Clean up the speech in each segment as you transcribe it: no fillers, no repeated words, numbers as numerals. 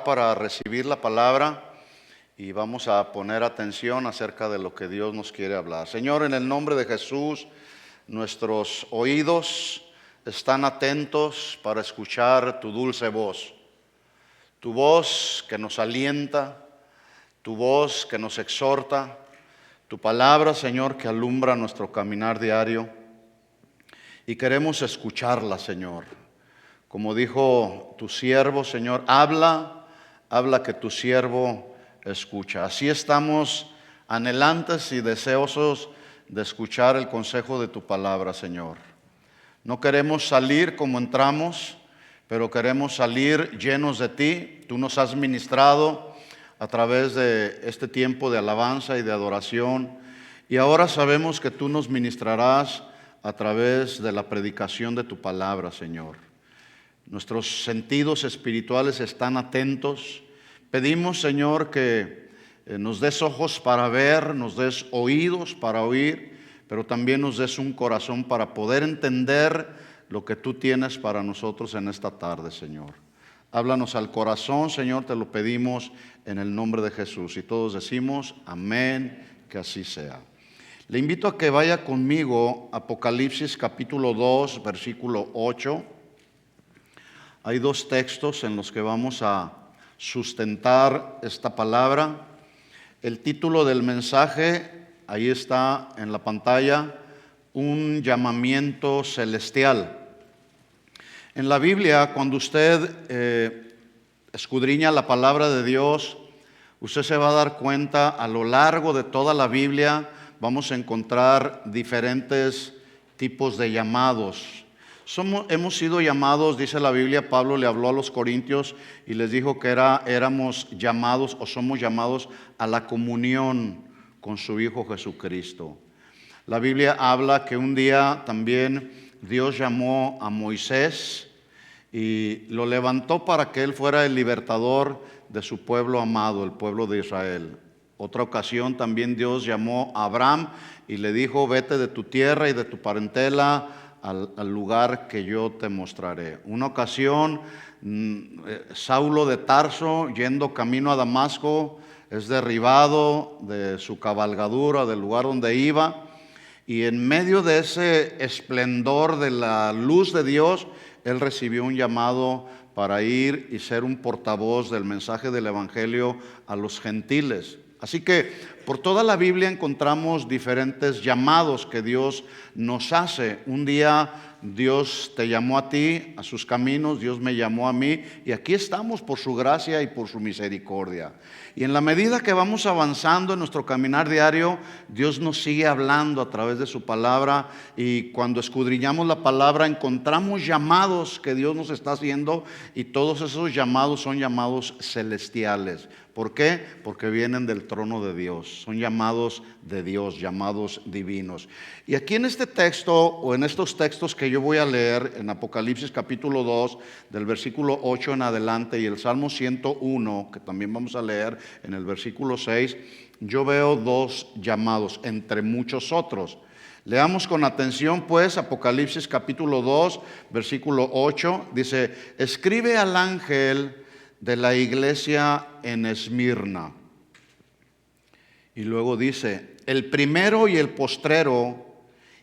preparar para recibir la palabra y vamos a poner atención acerca de lo que Dios nos quiere hablar. Señor, en el nombre de Jesús, nuestros oídos están atentos para escuchar tu dulce voz. Tu voz que nos alienta, tu voz que nos exhorta, tu palabra, Señor, que alumbra nuestro caminar diario. Y queremos escucharla, Señor. Como dijo tu siervo, Señor, habla que tu siervo escucha. Así estamos anhelantes y deseosos de escuchar el consejo de tu palabra, Señor. No queremos salir como entramos, pero queremos salir llenos de ti. Tú nos has ministrado a través de este tiempo de alabanza y de adoración. Y ahora sabemos que tú nos ministrarás a través de la predicación de tu palabra, Señor. Nuestros sentidos espirituales están atentos. Pedimos, Señor, que nos des ojos para ver, nos des oídos para oír, pero también nos des un corazón para poder entender lo que tú tienes para nosotros en esta tarde, Señor. Háblanos al corazón, Señor, te lo pedimos en el nombre de Jesús. Y todos decimos, amén, que así sea. Le invito a que vaya conmigo a Apocalipsis capítulo 2, versículo 8. Hay dos textos en los que vamos a sustentar esta palabra. El título del mensaje, ahí está en la pantalla, un llamamiento celestial. En la Biblia, cuando usted escudriña la palabra de Dios, usted se va a dar cuenta, a lo largo de toda la Biblia, vamos a encontrar diferentes tipos de llamados. Hemos sido llamados, dice la Biblia, Pablo le habló a los corintios y les dijo que éramos llamados o somos llamados a la comunión con su Hijo Jesucristo. La Biblia habla que un día también Dios llamó a Moisés y lo levantó para que él fuera el libertador de su pueblo amado, el pueblo de Israel. Otra ocasión también Dios llamó a Abraham y le dijo, vete de tu tierra y de tu parentela al lugar que yo te mostraré. Una ocasión, Saulo de Tarso, yendo camino a Damasco, es derribado de su cabalgadura, del lugar donde iba, y en medio de ese esplendor de la luz de Dios, él recibió un llamado para ir y ser un portavoz del mensaje del Evangelio a los gentiles. Así que por toda la Biblia encontramos diferentes llamados que Dios nos hace. Un día Dios te llamó a ti, a sus caminos, Dios me llamó a mí, y aquí estamos por su gracia y por su misericordia. Y en la medida que vamos avanzando en nuestro caminar diario, Dios nos sigue hablando a través de su palabra, y cuando escudriñamos la palabra encontramos llamados que Dios nos está haciendo, y todos esos llamados son llamados celestiales. ¿Por qué? Porque vienen del trono de Dios, son llamados de Dios, llamados divinos. Y aquí en este texto, o en estos textos que yo voy a leer, en Apocalipsis capítulo 2, del versículo 8 en adelante, y el Salmo 101, que también vamos a leer en el versículo 6, yo veo dos llamados, entre muchos otros. Leamos con atención pues Apocalipsis capítulo 2, versículo 8, dice, escribe al ángel de la iglesia en Esmirna. Y luego dice, el primero y el postrero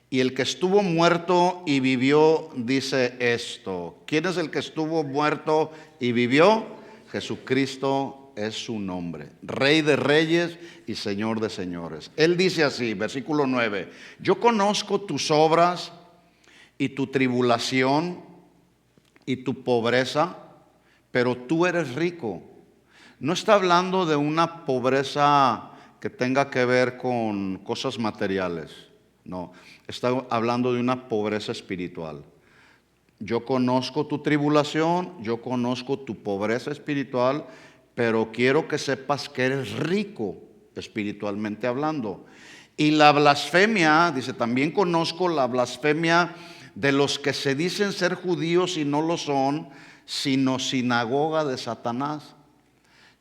y el que estuvo muerto y vivió dice esto. ¿Quién es el que estuvo muerto y vivió? Jesucristo es su nombre, Rey de reyes y Señor de señores. Él dice así, versículo 9, yo conozco tus obras y tu tribulación y tu pobreza, pero tú eres rico. No está hablando de una pobreza que tenga que ver con cosas materiales. No, está hablando de una pobreza espiritual. Yo conozco tu tribulación, yo conozco tu pobreza espiritual, pero quiero que sepas que eres rico espiritualmente hablando. Y la blasfemia, dice, también conozco la blasfemia de los que se dicen ser judíos y no lo son, sino sinagoga de Satanás.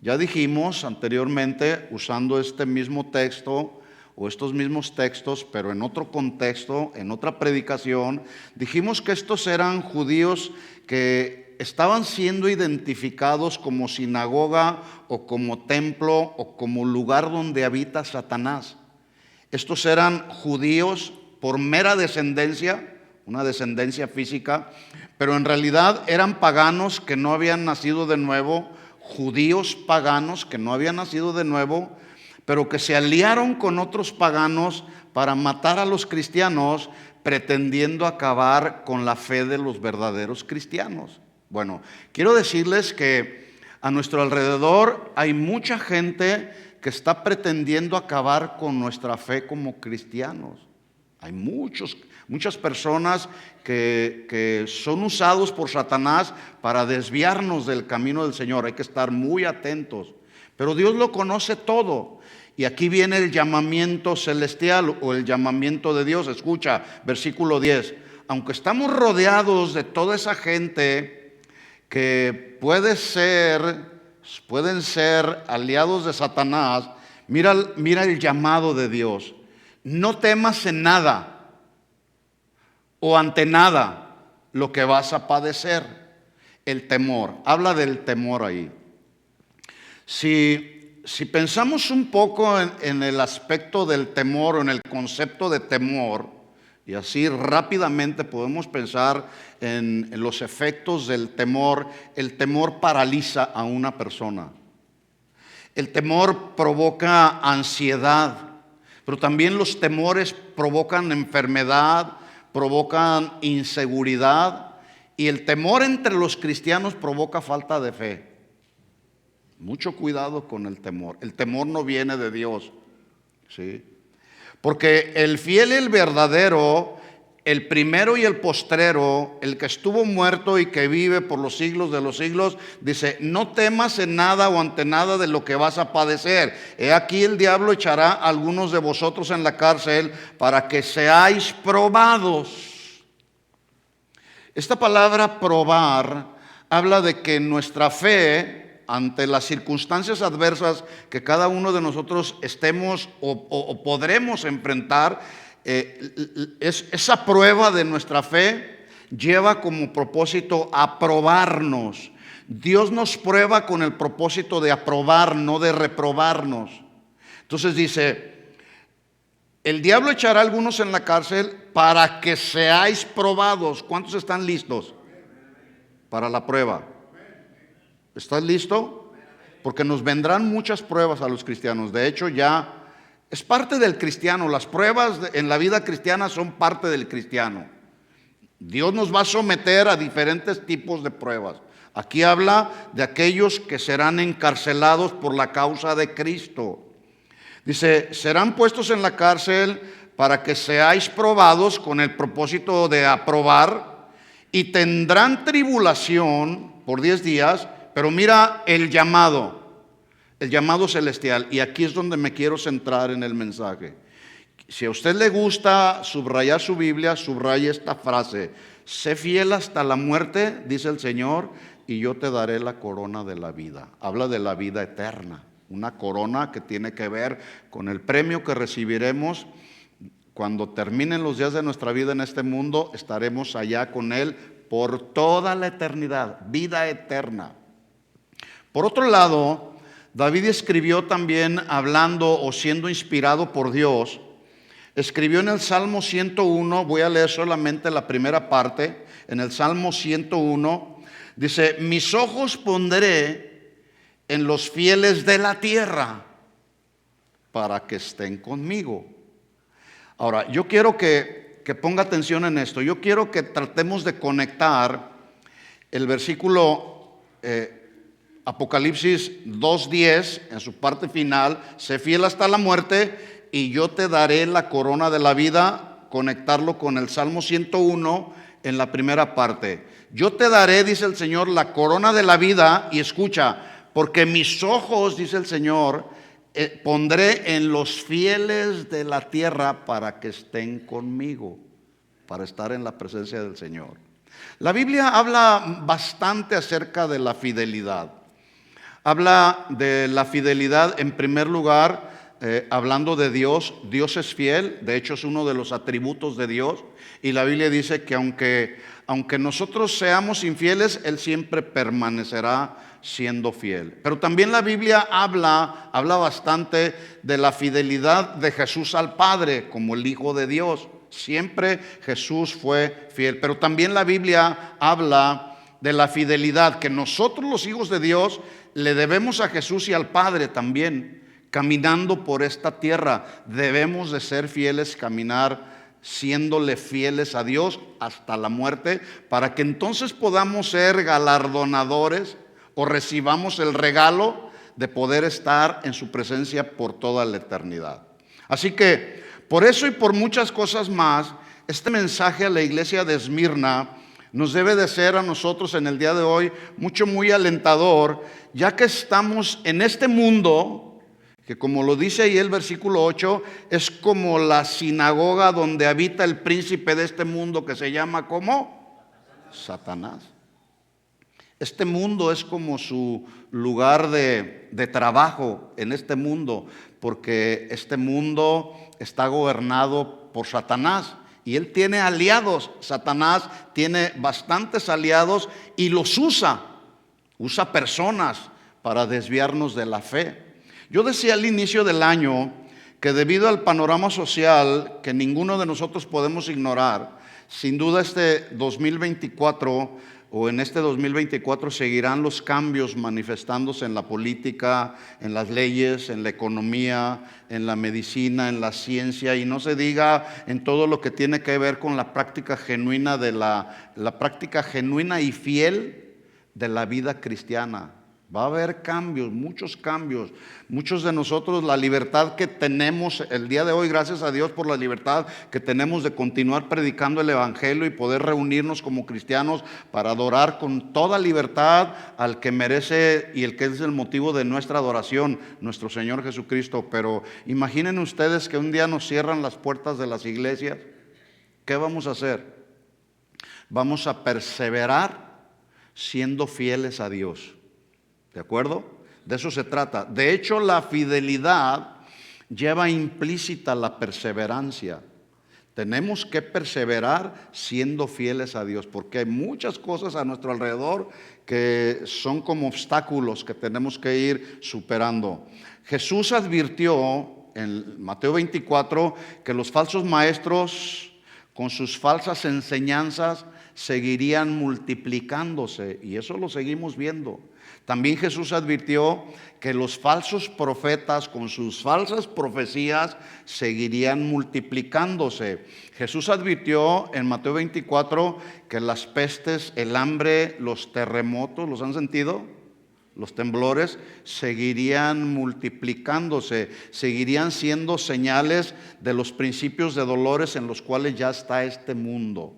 Ya dijimos anteriormente, usando este mismo texto o estos mismos textos, pero en otro contexto, en otra predicación, dijimos que estos eran judíos que estaban siendo identificados como sinagoga o como templo o como lugar donde habita Satanás. Estos eran judíos por mera descendencia, una descendencia física, pero en realidad eran paganos que no habían nacido de nuevo, judíos paganos que no habían nacido de nuevo, pero que se aliaron con otros paganos para matar a los cristianos, pretendiendo acabar con la fe de los verdaderos cristianos. Bueno, quiero decirles que a nuestro alrededor hay mucha gente que está pretendiendo acabar con nuestra fe como cristianos. Hay muchas personas que son usados por Satanás para desviarnos del camino del Señor. Hay que estar muy atentos. Pero Dios lo conoce todo. Y aquí viene el llamamiento celestial o el llamamiento de Dios. Escucha, versículo 10. Aunque estamos rodeados de toda esa gente que pueden ser aliados de Satanás, mira el llamado de Dios. No temas en nada o ante nada lo que vas a padecer. El temor, habla del temor ahí. Si pensamos un poco en el aspecto del temor o en el concepto de temor, y así rápidamente podemos pensar en los efectos del temor. El temor paraliza a una persona. El temor provoca ansiedad, pero también los temores provocan enfermedad, provocan inseguridad, y el temor entre los cristianos provoca falta de fe. Mucho cuidado con el temor. El temor no viene de Dios, ¿sí? Porque el fiel y el verdadero, el primero y el postrero, el que estuvo muerto y que vive por los siglos de los siglos, dice: no temas en nada o ante nada de lo que vas a padecer. He aquí el diablo echará a algunos de vosotros en la cárcel para que seáis probados. Esta palabra probar habla de que nuestra fe, ante las circunstancias adversas que cada uno de nosotros estemos o podremos enfrentar, esa prueba de nuestra fe lleva como propósito aprobarnos. Dios nos prueba con el propósito de aprobar, no de reprobarnos. Entonces dice: el diablo echará a algunos en la cárcel para que seáis probados. ¿Cuántos están listos para la prueba? ¿Estás listo? Porque nos vendrán muchas pruebas a los cristianos. De hecho, ya es parte del cristiano. Las pruebas en la vida cristiana son parte del cristiano. Dios nos va a someter a diferentes tipos de pruebas. Aquí habla de aquellos que serán encarcelados por la causa de Cristo. Dice: serán puestos en la cárcel para que seáis probados, con el propósito de aprobar, y tendrán tribulación por 10 días. Pero mira el llamado celestial, y aquí es donde me quiero centrar en el mensaje. Si a usted le gusta subrayar su Biblia, subraye esta frase: sé fiel hasta la muerte, dice el Señor, y yo te daré la corona de la vida. Habla de la vida eterna, una corona que tiene que ver con el premio que recibiremos cuando terminen los días de nuestra vida en este mundo. Estaremos allá con Él por toda la eternidad, vida eterna. Por otro lado, David escribió también, hablando o siendo inspirado por Dios, escribió en el Salmo 101, voy a leer solamente la primera parte. En el Salmo 101 dice: mis ojos pondré en los fieles de la tierra para que estén conmigo. Ahora, yo quiero que ponga atención en esto. Yo quiero que tratemos de conectar el versículo Apocalipsis 2:10, en su parte final: sé fiel hasta la muerte y yo te daré la corona de la vida. Conectarlo con el Salmo 101 en la primera parte. Yo te daré, dice el Señor, la corona de la vida. Y escucha: porque mis ojos, dice el Señor, pondré en los fieles de la tierra para que estén conmigo, para estar en la presencia del Señor. La Biblia habla bastante acerca de la fidelidad. Habla de la fidelidad, en primer lugar, hablando de Dios. Dios es fiel, de hecho es uno de los atributos de Dios. Y la Biblia dice que aunque nosotros seamos infieles, Él siempre permanecerá siendo fiel. Pero también la Biblia habla bastante de la fidelidad de Jesús al Padre como el Hijo de Dios. Siempre Jesús fue fiel. Pero también la Biblia habla de la fidelidad que nosotros los hijos de Dios le debemos a Jesús y al Padre también. Caminando por esta tierra debemos de ser fieles, caminar siéndole fieles a Dios hasta la muerte, para que entonces podamos ser galardonadores o recibamos el regalo de poder estar en su presencia por toda la eternidad. Así que por eso y por muchas cosas más, este mensaje a la iglesia de Esmirna nos debe de ser a nosotros en el día de hoy muy alentador, ya que estamos en este mundo que, como lo dice ahí el versículo 8, es como la sinagoga donde habita el príncipe de este mundo, que se llama ¿cómo? Satanás. Este mundo es como su lugar de trabajo en este mundo, porque este mundo está gobernado por Satanás y él tiene aliados. Satanás tiene bastantes aliados y los usa personas para desviarnos de la fe. Yo decía al inicio del año que debido al panorama social que ninguno de nosotros podemos ignorar, sin duda este 2024 o en este 2024 seguirán los cambios manifestándose en la política, en las leyes, en la economía, en la medicina, en la ciencia, y no se diga en todo lo que tiene que ver con la práctica genuina la práctica genuina y fiel de la vida cristiana. Va a haber cambios, muchos cambios. Muchos de nosotros, la libertad que tenemos el día de hoy, gracias a Dios por la libertad que tenemos de continuar predicando el evangelio y poder reunirnos como cristianos para adorar con toda libertad al que merece y el que es el motivo de nuestra adoración, nuestro Señor Jesucristo. Pero imaginen ustedes que un día nos cierran las puertas de las iglesias. ¿Qué vamos a hacer? Vamos a perseverar siendo fieles a Dios. ¿De acuerdo? De eso se trata. De hecho, la fidelidad lleva implícita la perseverancia. Tenemos que perseverar siendo fieles a Dios, porque hay muchas cosas a nuestro alrededor que son como obstáculos que tenemos que ir superando. Jesús advirtió en Mateo 24 que los falsos maestros con sus falsas enseñanzas seguirían multiplicándose, y eso lo seguimos viendo. También Jesús advirtió que los falsos profetas con sus falsas profecías seguirían multiplicándose. Jesús advirtió en Mateo 24 que las pestes, el hambre, los terremotos, ¿los han sentido? Los temblores seguirían multiplicándose, seguirían siendo señales de los principios de dolores en los cuales ya está este mundo.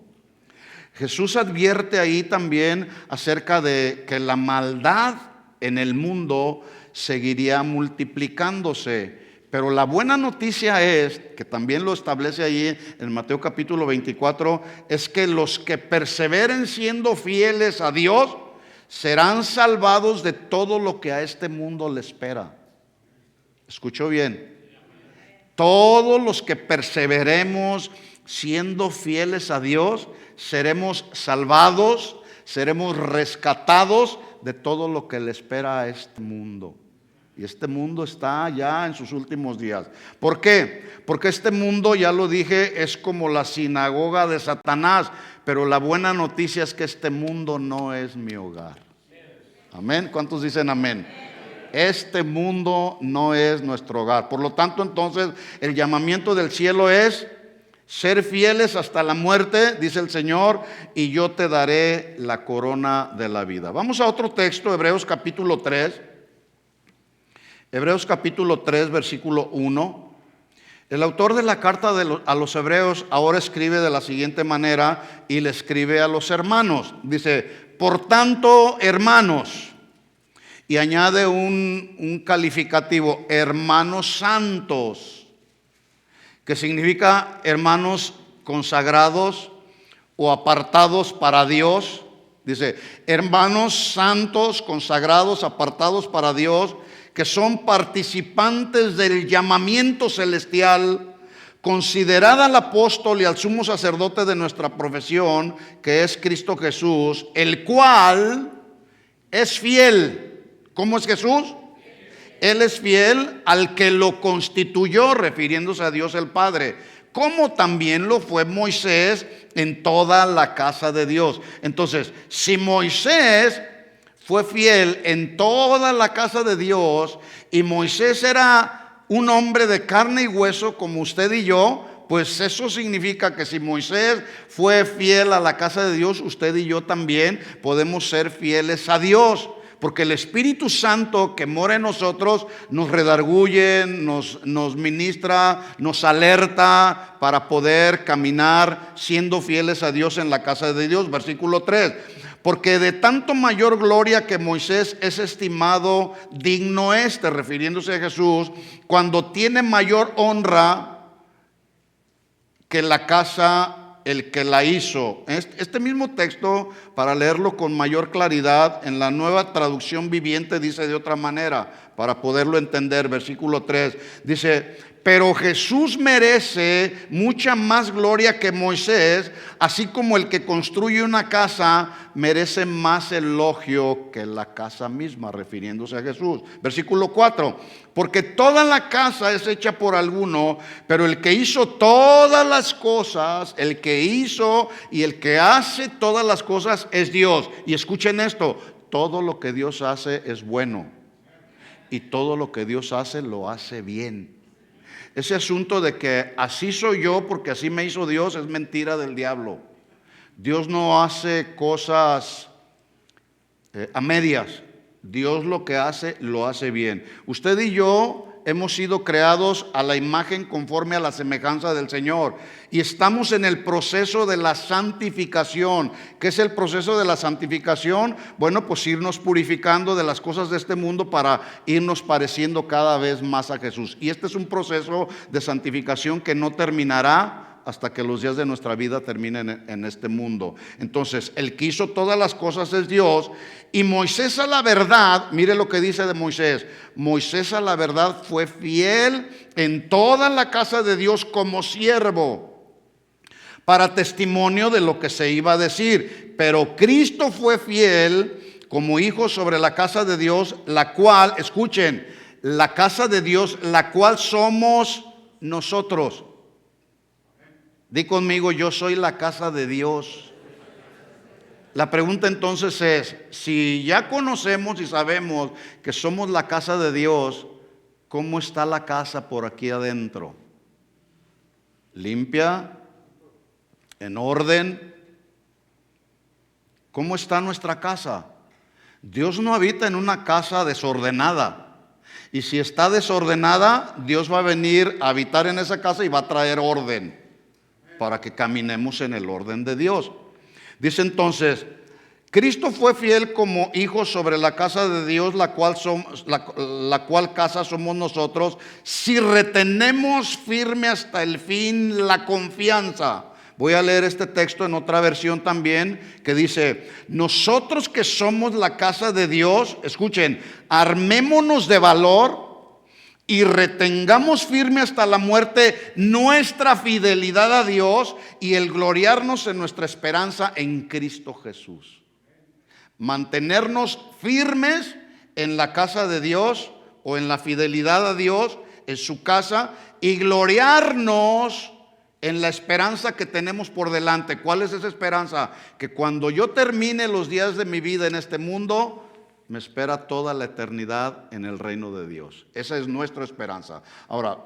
Jesús advierte ahí también acerca de que la maldad en el mundo seguiría multiplicándose. Pero la buena noticia es, que también lo establece ahí en Mateo capítulo 24, es que los que perseveren siendo fieles a Dios serán salvados de todo lo que a este mundo le espera. ¿Escuchó bien? Todos los que perseveremos siendo fieles a Dios, seremos salvados, seremos rescatados de todo lo que le espera a este mundo. Y este mundo está ya en sus últimos días. ¿Por qué? Porque este mundo, ya lo dije, es como la sinagoga de Satanás. Pero la buena noticia es que este mundo no es mi hogar. Amén. ¿Cuántos dicen amén? Este mundo no es nuestro hogar. Por lo tanto, entonces, el llamamiento del cielo es ser fieles hasta la muerte, dice el Señor, y yo te daré la corona de la vida. Vamos a otro texto, Hebreos capítulo 3. Hebreos capítulo 3, versículo 1. El autor de la carta a los hebreos ahora escribe de la siguiente manera y le escribe a los hermanos. Dice, por tanto, hermanos, y añade un calificativo, hermanos santos, que significa hermanos consagrados o apartados para Dios, Dice, hermanos santos, consagrados, apartados para Dios, que son participantes del llamamiento celestial, considerad al apóstol y al sumo sacerdote de nuestra profesión, que es Cristo Jesús, el cual es fiel. ¿Cómo es Jesús? Él es fiel al que lo constituyó, refiriéndose a Dios el Padre, como también lo fue Moisés en toda la casa de Dios. Entonces, si Moisés fue fiel en toda la casa de Dios, y Moisés era un hombre de carne y hueso como usted y yo, pues eso significa que si Moisés fue fiel a la casa de Dios, usted y yo también podemos ser fieles a Dios. Porque el Espíritu Santo que mora en nosotros nos redarguye, nos ministra, nos alerta para poder caminar siendo fieles a Dios en la casa de Dios. Versículo 3. Porque de tanto mayor gloria que Moisés es estimado digno refiriéndose a Jesús, cuando tiene mayor honra que la casa el que la hizo. Este mismo texto, para leerlo con mayor claridad, en la Nueva Traducción Viviente dice de otra manera, para poderlo entender. Versículo 3 dice, pero Jesús merece mucha más gloria que Moisés, así como el que construye una casa merece más elogio que la casa misma, refiriéndose a Jesús. Versículo 4, porque toda la casa es hecha por alguno, pero el que hizo todas las cosas, el que hizo y el que hace todas las cosas es Dios. Y escuchen esto, todo lo que Dios hace es bueno, y todo lo que Dios hace lo hace bien. Ese asunto de que así soy yo porque así me hizo Dios es mentira del diablo. Dios no hace cosas a medias. Dios lo que hace, lo hace bien. Usted y yo hemos sido creados a la imagen conforme a la semejanza del Señor. Y estamos en el proceso de la santificación. ¿Qué es el proceso de la santificación? Bueno, pues irnos purificando de las cosas de este mundo para irnos pareciendo cada vez más a Jesús. Y este es un proceso de santificación que no terminará hasta que los días de nuestra vida terminen en este mundo. Entonces, el que hizo todas las cosas es Dios. Y Moisés, a la verdad, mire lo que dice de Moisés. Moisés, a la verdad, fue fiel en toda la casa de Dios como siervo, para testimonio de lo que se iba a decir. Pero Cristo fue fiel como hijo sobre la casa de Dios, la cual, escuchen, la casa de Dios, la cual somos nosotros. Di conmigo, yo soy la casa de Dios. La pregunta entonces es, si ya conocemos y sabemos que somos la casa de Dios, ¿cómo está la casa por aquí adentro? ¿Limpia? ¿En orden? ¿Cómo está nuestra casa? Dios no habita en una casa desordenada. Y si está desordenada, Dios va a venir a habitar en esa casa y va a traer orden, para que caminemos en el orden de Dios. Dice entonces, Cristo fue fiel como hijo sobre la casa de Dios, la cual casa somos nosotros, si retenemos firme hasta el fin la confianza. Voy a leer este texto en otra versión también, que dice, nosotros que somos la casa de Dios, escuchen, armémonos de valor y retengamos firme hasta la muerte nuestra fidelidad a Dios y el gloriarnos en nuestra esperanza en Cristo Jesús. Mantenernos firmes en la casa de Dios o en la fidelidad a Dios, en su casa, y gloriarnos en la esperanza que tenemos por delante. ¿Cuál es esa esperanza? Que cuando yo termine los días de mi vida en este mundo, me espera toda la eternidad en el reino de Dios. Esa es nuestra esperanza. Ahora,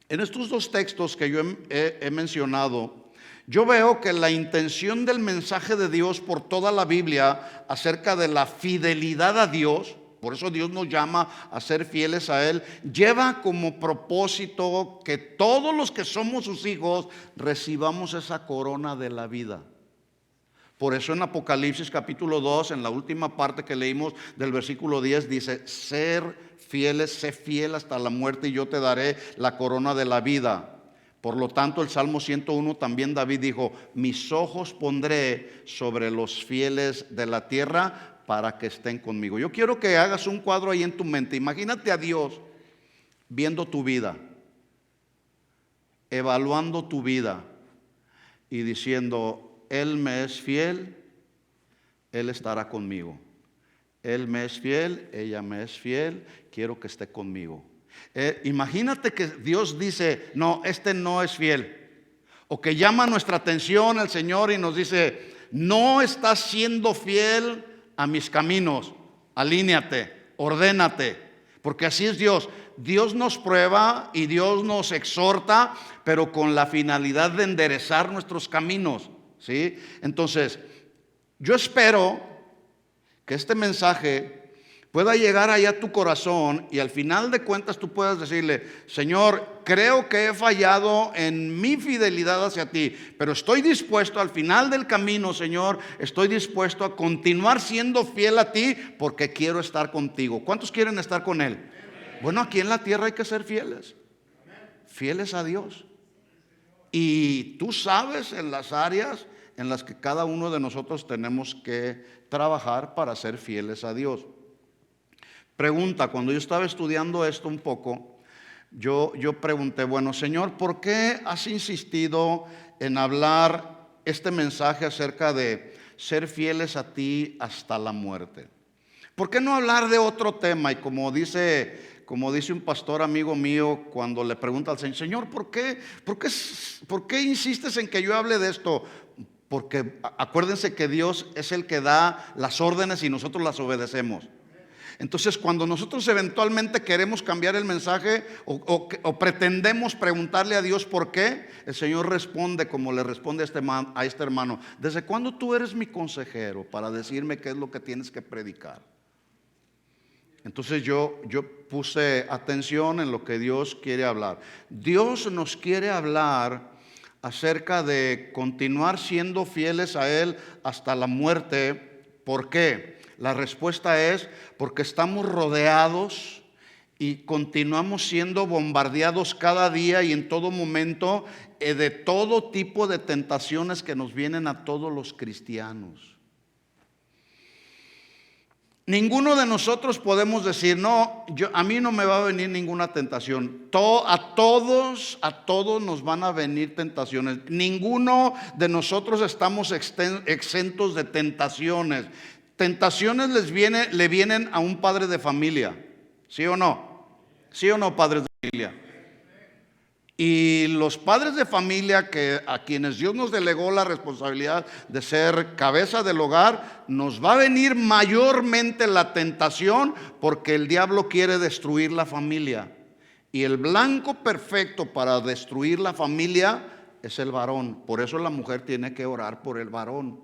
en estos dos textos que yo he mencionado, yo veo que la intención del mensaje de Dios por toda la Biblia acerca de la fidelidad a Dios, por eso Dios nos llama a ser fieles a Él, lleva como propósito que todos los que somos sus hijos recibamos esa corona de la vida. Por eso en Apocalipsis capítulo 2, en la última parte que leímos del versículo 10, dice, ser fieles, sé fiel hasta la muerte y yo te daré la corona de la vida. Por lo tanto, el Salmo 101 también David dijo: mis ojos pondré sobre los fieles de la tierra para que estén conmigo. Yo quiero que hagas un cuadro ahí en tu mente. Imagínate a Dios viendo tu vida, evaluando tu vida y diciendo: Él me es fiel, Él estará conmigo. Él me es fiel, ella me es fiel, quiero que esté conmigo. Imagínate que Dios dice: no, este no es fiel. O que llama nuestra atención el Señor y nos dice: no estás siendo fiel a mis caminos, alíñate, ordénate. Porque así es Dios. Dios nos prueba y Dios nos exhorta, pero con la finalidad de enderezar nuestros caminos, ¿sí? Entonces, yo espero que este mensaje pueda llegar allá a tu corazón y al final de cuentas tú puedas decirle: Señor, creo que he fallado en mi fidelidad hacia ti, pero estoy dispuesto al final del camino, Señor, estoy dispuesto a continuar siendo fiel a ti porque quiero estar contigo. ¿Cuántos quieren estar con Él? Bueno, aquí en la tierra hay que ser fieles, fieles a Dios. Y tú sabes en las áreas en las que cada uno de nosotros tenemos que trabajar para ser fieles a Dios. Pregunta: cuando yo estaba estudiando esto un poco, yo pregunté: bueno, Señor, ¿por qué has insistido en hablar este mensaje acerca de ser fieles a ti hasta la muerte? ¿Por qué no hablar de otro tema? Y como dice un pastor amigo mío, cuando le pregunta al Señor: Señor, ¿por qué insistes en que yo hable de esto? Porque acuérdense que Dios es el que da las órdenes y nosotros las obedecemos. Entonces, cuando nosotros eventualmente queremos cambiar el mensaje o pretendemos preguntarle a Dios por qué, el Señor responde como le responde a este hermano: ¿desde cuándo tú eres mi consejero para decirme qué es lo que tienes que predicar? Entonces yo puse atención en lo que Dios quiere hablar. Dios nos quiere hablar acerca de continuar siendo fieles a Él hasta la muerte. ¿Por qué? La respuesta es porque estamos rodeados y continuamos siendo bombardeados cada día y en todo momento de todo tipo de tentaciones que nos vienen a todos los cristianos. Ninguno de nosotros podemos decir: no, a mí no me va a venir ninguna tentación. A todos nos van a venir tentaciones. Ninguno de nosotros estamos exentos de tentaciones. Tentaciones le vienen a un padre de familia, ¿sí o no? ¿Sí o no, padres de familia? Y los padres de familia a quienes Dios nos delegó la responsabilidad de ser cabeza del hogar, nos va a venir mayormente la tentación porque el diablo quiere destruir la familia. Y el blanco perfecto para destruir la familia es el varón. Por eso la mujer tiene que orar por el varón.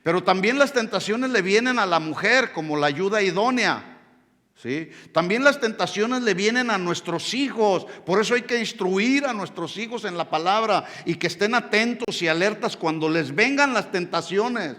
Pero también las tentaciones le vienen a la mujer como la ayuda idónea. ¿Sí? También las tentaciones le vienen a nuestros hijos. Por eso hay que instruir a nuestros hijos en la palabra y que estén atentos y alertas cuando les vengan las tentaciones.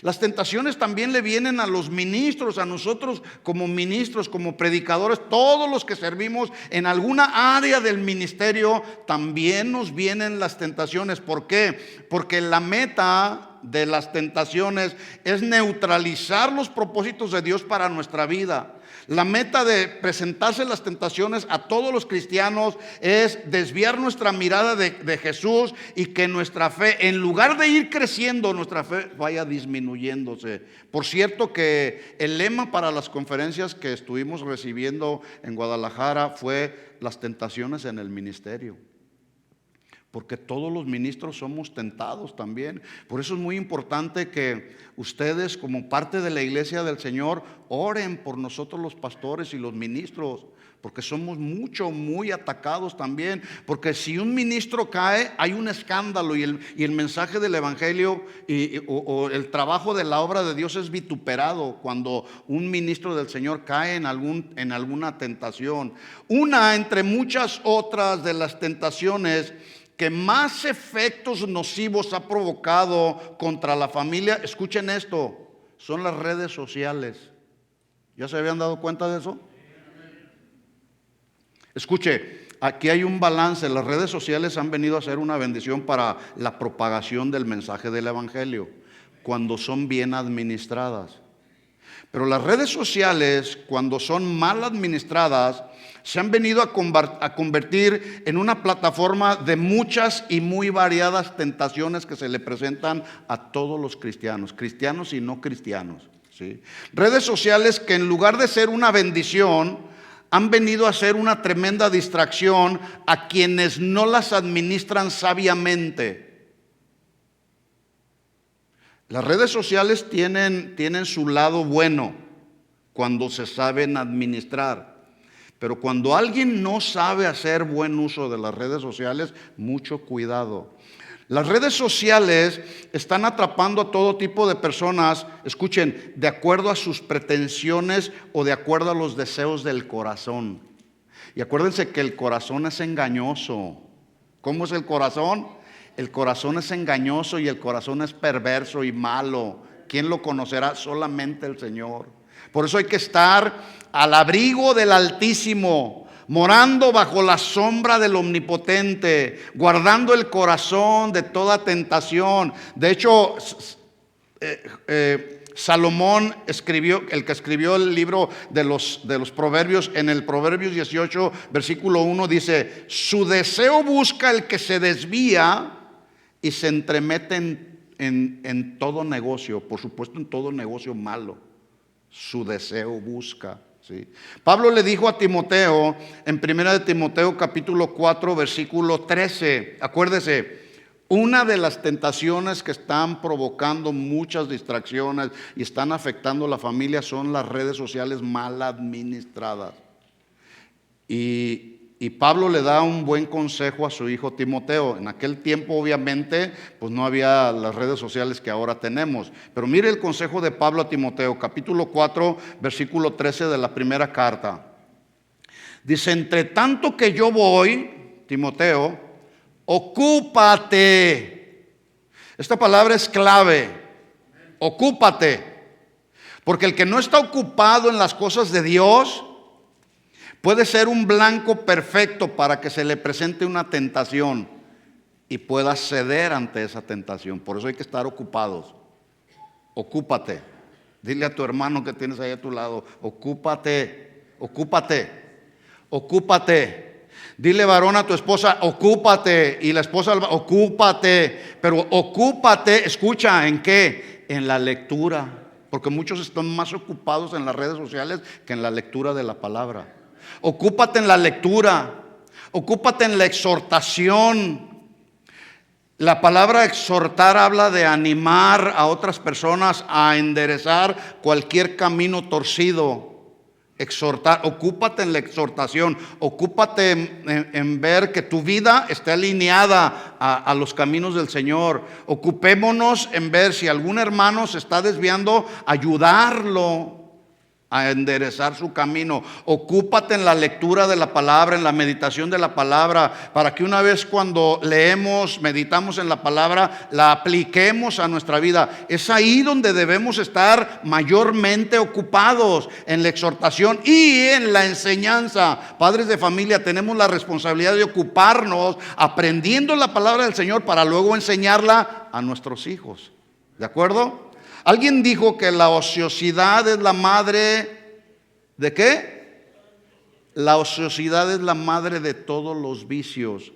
Las tentaciones también le vienen a los ministros, a nosotros como ministros, como predicadores. Todos los que servimos en alguna área del ministerio, también nos vienen las tentaciones. ¿Por qué? Porque la meta de las tentaciones es neutralizar los propósitos de Dios para nuestra vida. La meta de presentarse las tentaciones a todos los cristianos es desviar nuestra mirada de Jesús y que nuestra fe, en lugar de ir creciendo, nuestra fe vaya disminuyéndose. Por cierto que el lema para las conferencias que estuvimos recibiendo en Guadalajara fue: las tentaciones en el ministerio. Porque todos los ministros somos tentados también. Por eso es muy importante que ustedes, como parte de la iglesia del Señor, oren por nosotros los pastores y los ministros, porque somos muy atacados también. Porque si un ministro cae, hay un escándalo y el mensaje del evangelio o el trabajo de la obra de Dios es vituperado cuando un ministro del Señor cae en alguna tentación. Una entre muchas otras de las tentaciones que más efectos nocivos ha provocado contra la familia, escuchen esto, son las redes sociales. ¿Ya se habían dado cuenta de eso? Escuche, aquí hay un balance. Las redes sociales han venido a ser una bendición para la propagación del mensaje del evangelio, cuando son bien administradas. Pero las redes sociales, cuando son mal administradas, se han venido a convertir en una plataforma de muchas y muy variadas tentaciones que se le presentan a todos los cristianos, cristianos y no cristianos, ¿sí? Redes sociales que en lugar de ser una bendición, han venido a ser una tremenda distracción a quienes no las administran sabiamente. Las redes sociales tienen su lado bueno cuando se saben administrar. Pero cuando alguien no sabe hacer buen uso de las redes sociales, mucho cuidado. Las redes sociales están atrapando a todo tipo de personas, escuchen, de acuerdo a sus pretensiones o de acuerdo a los deseos del corazón. Y acuérdense que el corazón es engañoso. ¿Cómo es el corazón? El corazón es engañoso y el corazón es perverso y malo. ¿Quién lo conocerá? Solamente el Señor. Por eso hay que estar al abrigo del Altísimo, morando bajo la sombra del Omnipotente, guardando el corazón de toda tentación. De hecho, Salomón escribió, el que escribió el libro de los Proverbios, en el Proverbios 18, versículo 1, dice: su deseo busca el que se desvía y se entremete en todo negocio, por supuesto en todo negocio malo. Su deseo busca, ¿sí? Pablo le dijo a Timoteo en 1 de Timoteo capítulo 4 versículo 13, acuérdese, una de las tentaciones que están provocando muchas distracciones y están afectando a la familia son las redes sociales mal administradas. Y Pablo le da un buen consejo a su hijo Timoteo. En aquel tiempo obviamente pues no había las redes sociales que ahora tenemos. Pero mire el consejo de Pablo a Timoteo, capítulo 4, versículo 13 de la primera carta. Dice: entre tanto que yo voy, Timoteo, ocúpate. Esta palabra es clave. Ocúpate. Porque el que no está ocupado en las cosas de Dios puede ser un blanco perfecto para que se le presente una tentación y pueda ceder ante esa tentación. Por eso hay que estar ocupados. Ocúpate. Dile a tu hermano que tienes ahí a tu lado: ocúpate, ocúpate, ocúpate. Dile, varón, a tu esposa: ocúpate. Y la esposa: ocúpate. Pero ocúpate, escucha, ¿en qué? En la lectura. Porque muchos están más ocupados en las redes sociales que en la lectura de la palabra. Ocúpate en la lectura, ocúpate en la exhortación. La palabra exhortar habla de animar a otras personas a enderezar cualquier camino torcido. Exhortar, ocúpate en la exhortación, ocúpate en ver que tu vida esté alineada a los caminos del Señor. Ocupémonos en ver si algún hermano se está desviando, ayudarlo a enderezar su camino. Ocúpate en la lectura de la palabra, en la meditación de la palabra, para que una vez cuando leemos, meditamos en la palabra, la apliquemos a nuestra vida. Es ahí donde debemos estar mayormente ocupados, en la exhortación y en la enseñanza. Padres de familia, tenemos la responsabilidad de ocuparnos aprendiendo la palabra del Señor para luego enseñarla a nuestros hijos. ¿De acuerdo? Alguien dijo que la ociosidad es la madre ¿de qué? La ociosidad es la madre de todos los vicios.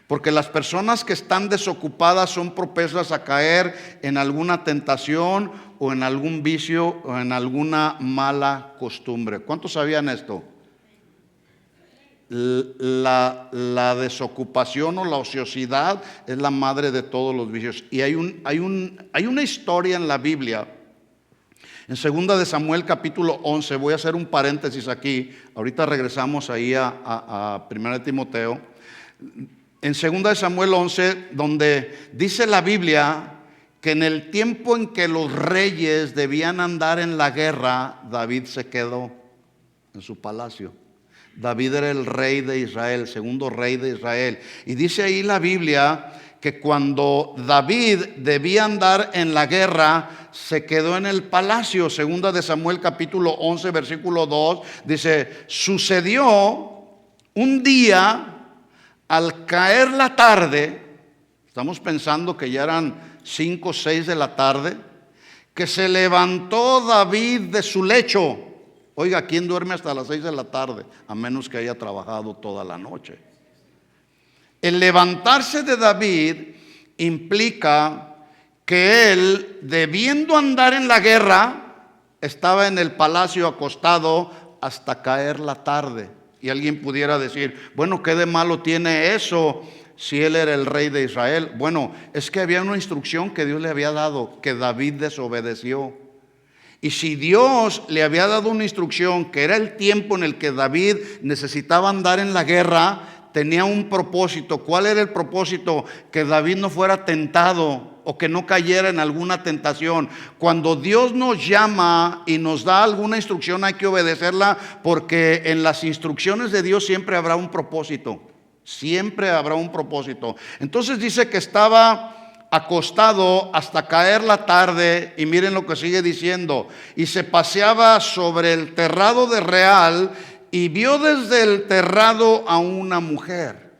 Porque las personas que están desocupadas son propensas a caer en alguna tentación o en algún vicio o en alguna mala costumbre. ¿Cuántos sabían esto? La desocupación o la ociosidad es la madre de todos los vicios. Y hay una historia en la Biblia, en 2 de Samuel capítulo 11. Voy a hacer un paréntesis aquí. Ahorita regresamos ahí a 1 de Timoteo. En 2 de Samuel 11, donde dice la Biblia que en el tiempo en que los reyes debían andar en la guerra, David se quedó en su palacio. David era el rey de Israel, el segundo rey de Israel. Y dice ahí la Biblia que cuando David debía andar en la guerra, se quedó en el palacio. 2 de Samuel capítulo 11 versículo 2 dice: sucedió Un día, al caer la tarde, estamos pensando que ya eran 5 o 6 de la tarde, que se levantó David de su lecho. Oiga, ¿quién duerme hasta las 6 de la tarde? A menos que haya trabajado toda la noche. El levantarse de David implica que él, debiendo andar en la guerra, estaba en el palacio acostado hasta caer la tarde. Y alguien pudiera decir, bueno, ¿qué de malo tiene eso si él era el rey de Israel? Bueno, es que había una instrucción que Dios le había dado, que David desobedeció. Y si Dios le había dado una instrucción, que era el tiempo en el que David necesitaba andar en la guerra, tenía un propósito. ¿Cuál era el propósito? Que David no fuera tentado o que no cayera en alguna tentación. Cuando Dios nos llama y nos da alguna instrucción, hay que obedecerla, porque en las instrucciones de Dios siempre habrá un propósito. Siempre habrá un propósito. Entonces dice que estaba acostado hasta caer la tarde, y miren lo que sigue diciendo, y se paseaba sobre el terrado de Real, y vio desde el terrado a una mujer.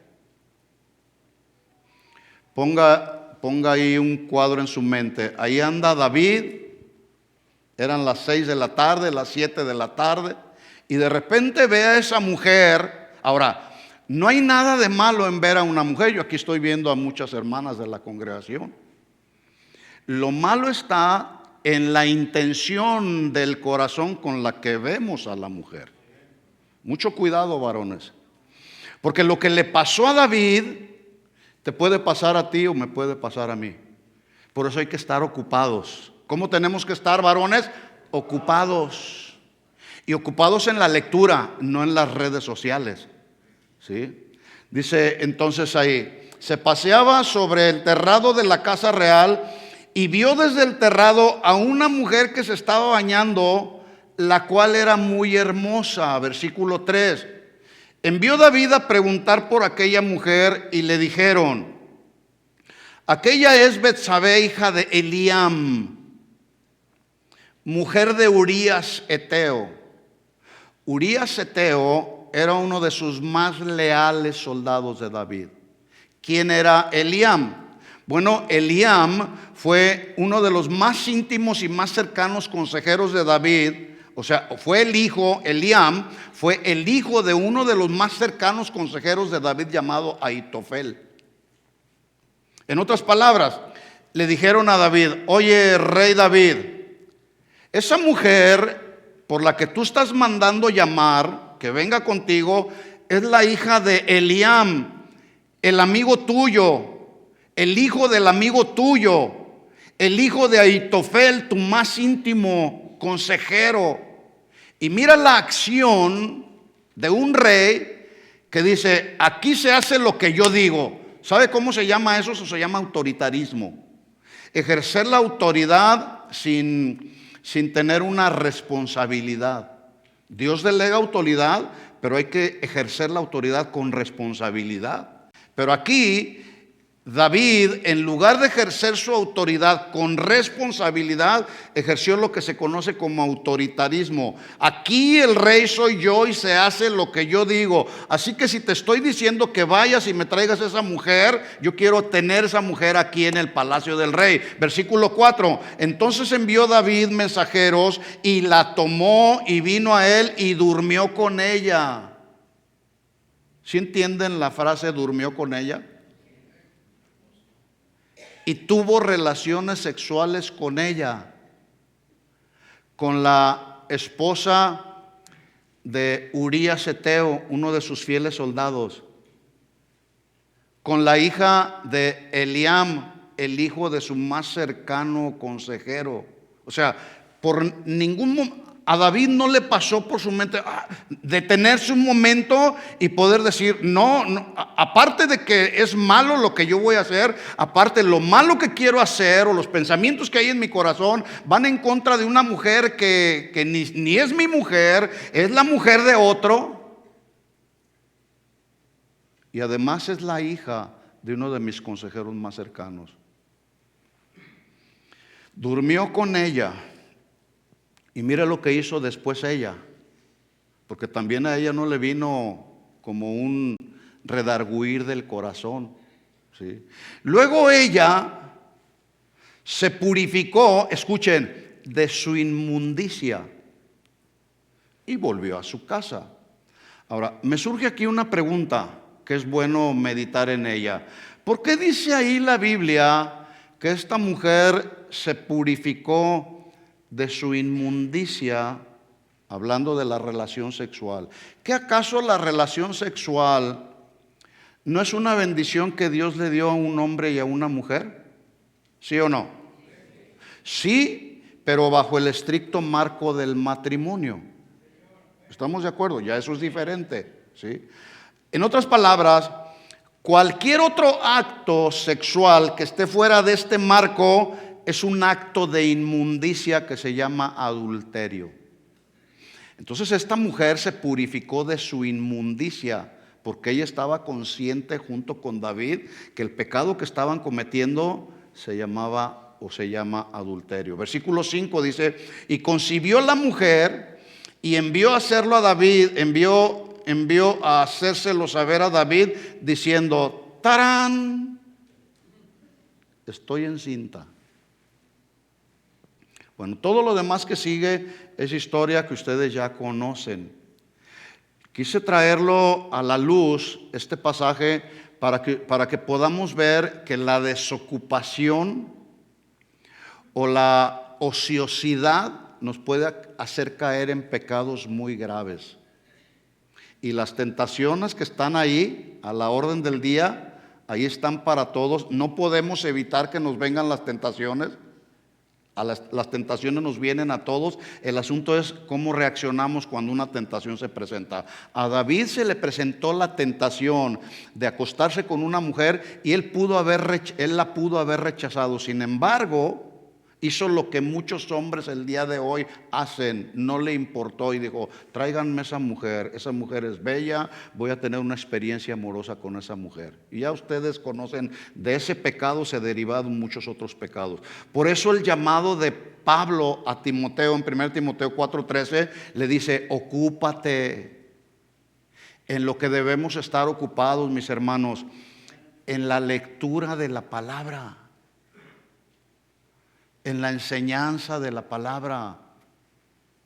Ponga ahí un cuadro en su mente. Ahí anda David, eran las 6 de la tarde, las 7 de la tarde, y de repente ve a esa mujer. Ahora, no hay nada de malo en ver a una mujer. Yo aquí estoy viendo a muchas hermanas de la congregación. Lo malo está en la intención del corazón con la que vemos a la mujer. Mucho cuidado, varones, porque lo que le pasó a David te puede pasar a ti o me puede pasar a mí. Por eso hay que estar ocupados. ¿Cómo tenemos que estar, varones? Ocupados. Y ocupados en la lectura, no en las redes sociales. ¿Sí? Dice entonces ahí, se paseaba sobre el terrado de la casa real y vio desde el terrado a una mujer que se estaba bañando, la cual era muy hermosa. Versículo 3. Envió David a preguntar por aquella mujer y le dijeron, aquella es Betsabé, hija de Eliam, mujer de Urías Eteo. Urías Eteo era uno de sus más leales soldados de David. ¿Quién era Eliam? Bueno, Eliam fue uno de los más íntimos y más cercanos consejeros de David. O sea, fue el hijo, Eliam, fue el hijo de uno de los más cercanos consejeros de David llamado Ahitofel. En otras palabras, le dijeron a David, oye, rey David, esa mujer por la que tú estás mandando llamar, que venga contigo, es la hija de Eliam, el amigo tuyo, el hijo del amigo tuyo, el hijo de Ahitofel, tu más íntimo consejero. Y mira la acción de un rey que dice, aquí se hace lo que yo digo. ¿Sabe cómo se llama eso? Eso se llama autoritarismo. Ejercer la autoridad sin tener una responsabilidad. Dios delega autoridad, pero hay que ejercer la autoridad con responsabilidad. Pero aquí David, en lugar de ejercer su autoridad con responsabilidad, ejerció lo que se conoce como autoritarismo. Aquí el rey soy yo y se hace lo que yo digo. Así que si te estoy diciendo que vayas y me traigas esa mujer, yo quiero tener esa mujer aquí en el palacio del rey. Versículo 4. Entonces envió David mensajeros y la tomó y vino a él y durmió con ella. ¿Sí entienden la frase durmió con ella? Y tuvo relaciones sexuales con ella, con la esposa de Urías Eteo, uno de sus fieles soldados, con la hija de Eliam, el hijo de su más cercano consejero. O sea, por ningún momento a David no le pasó por su mente detenerse un momento y poder decir, no, aparte de que es malo lo que yo voy a hacer, aparte lo malo que quiero hacer o los pensamientos que hay en mi corazón van en contra de una mujer que ni es mi mujer, es la mujer de otro. Y además es la hija de uno de mis consejeros más cercanos. Durmió con ella. Y mira lo que hizo después ella, porque también a ella no le vino como un redarguir del corazón, ¿sí? Luego ella se purificó, escuchen, de su inmundicia y volvió a su casa. Ahora, me surge aquí una pregunta que es bueno meditar en ella. ¿Por qué dice ahí la Biblia que esta mujer se purificó de su inmundicia, hablando de la relación sexual? ¿Qué acaso la relación sexual no es una bendición que Dios le dio a un hombre y a una mujer? ¿Sí o no? Sí, pero bajo el estricto marco del matrimonio. ¿Estamos de acuerdo? Ya eso es diferente, ¿sí? En otras palabras, cualquier otro acto sexual que esté fuera de este marco es un acto de inmundicia que se llama adulterio. Entonces esta mujer se purificó de su inmundicia porque ella estaba consciente junto con David que el pecado que estaban cometiendo se llamaba o se llama adulterio. Versículo 5 dice: y concibió la mujer y envió a hacerlo a David, envió a hacérselo saber a David diciendo: ¡tarán! Estoy encinta. Bueno, todo lo demás que sigue es historia que ustedes ya conocen. Quise traerlo a la luz, este pasaje, para que podamos ver que la desocupación o la ociosidad nos puede hacer caer en pecados muy graves. Y las tentaciones que están ahí, a la orden del día, ahí están para todos. No podemos evitar que nos vengan las tentaciones. Las tentaciones nos vienen a todos. El asunto es cómo reaccionamos cuando una tentación se presenta. A David se le presentó la tentación de acostarse con una mujer y él la pudo haber rechazado. Sin embargo, hizo lo que muchos hombres el día de hoy hacen. No le importó y dijo: tráiganme esa mujer es bella, voy a tener una experiencia amorosa con esa mujer. Y ya ustedes conocen, de ese pecado se derivaron muchos otros pecados. Por eso el llamado de Pablo a Timoteo en 1 Timoteo 4:13 le dice: ocúpate. En lo que debemos estar ocupados, mis hermanos, en la lectura de la palabra, en la enseñanza de la palabra.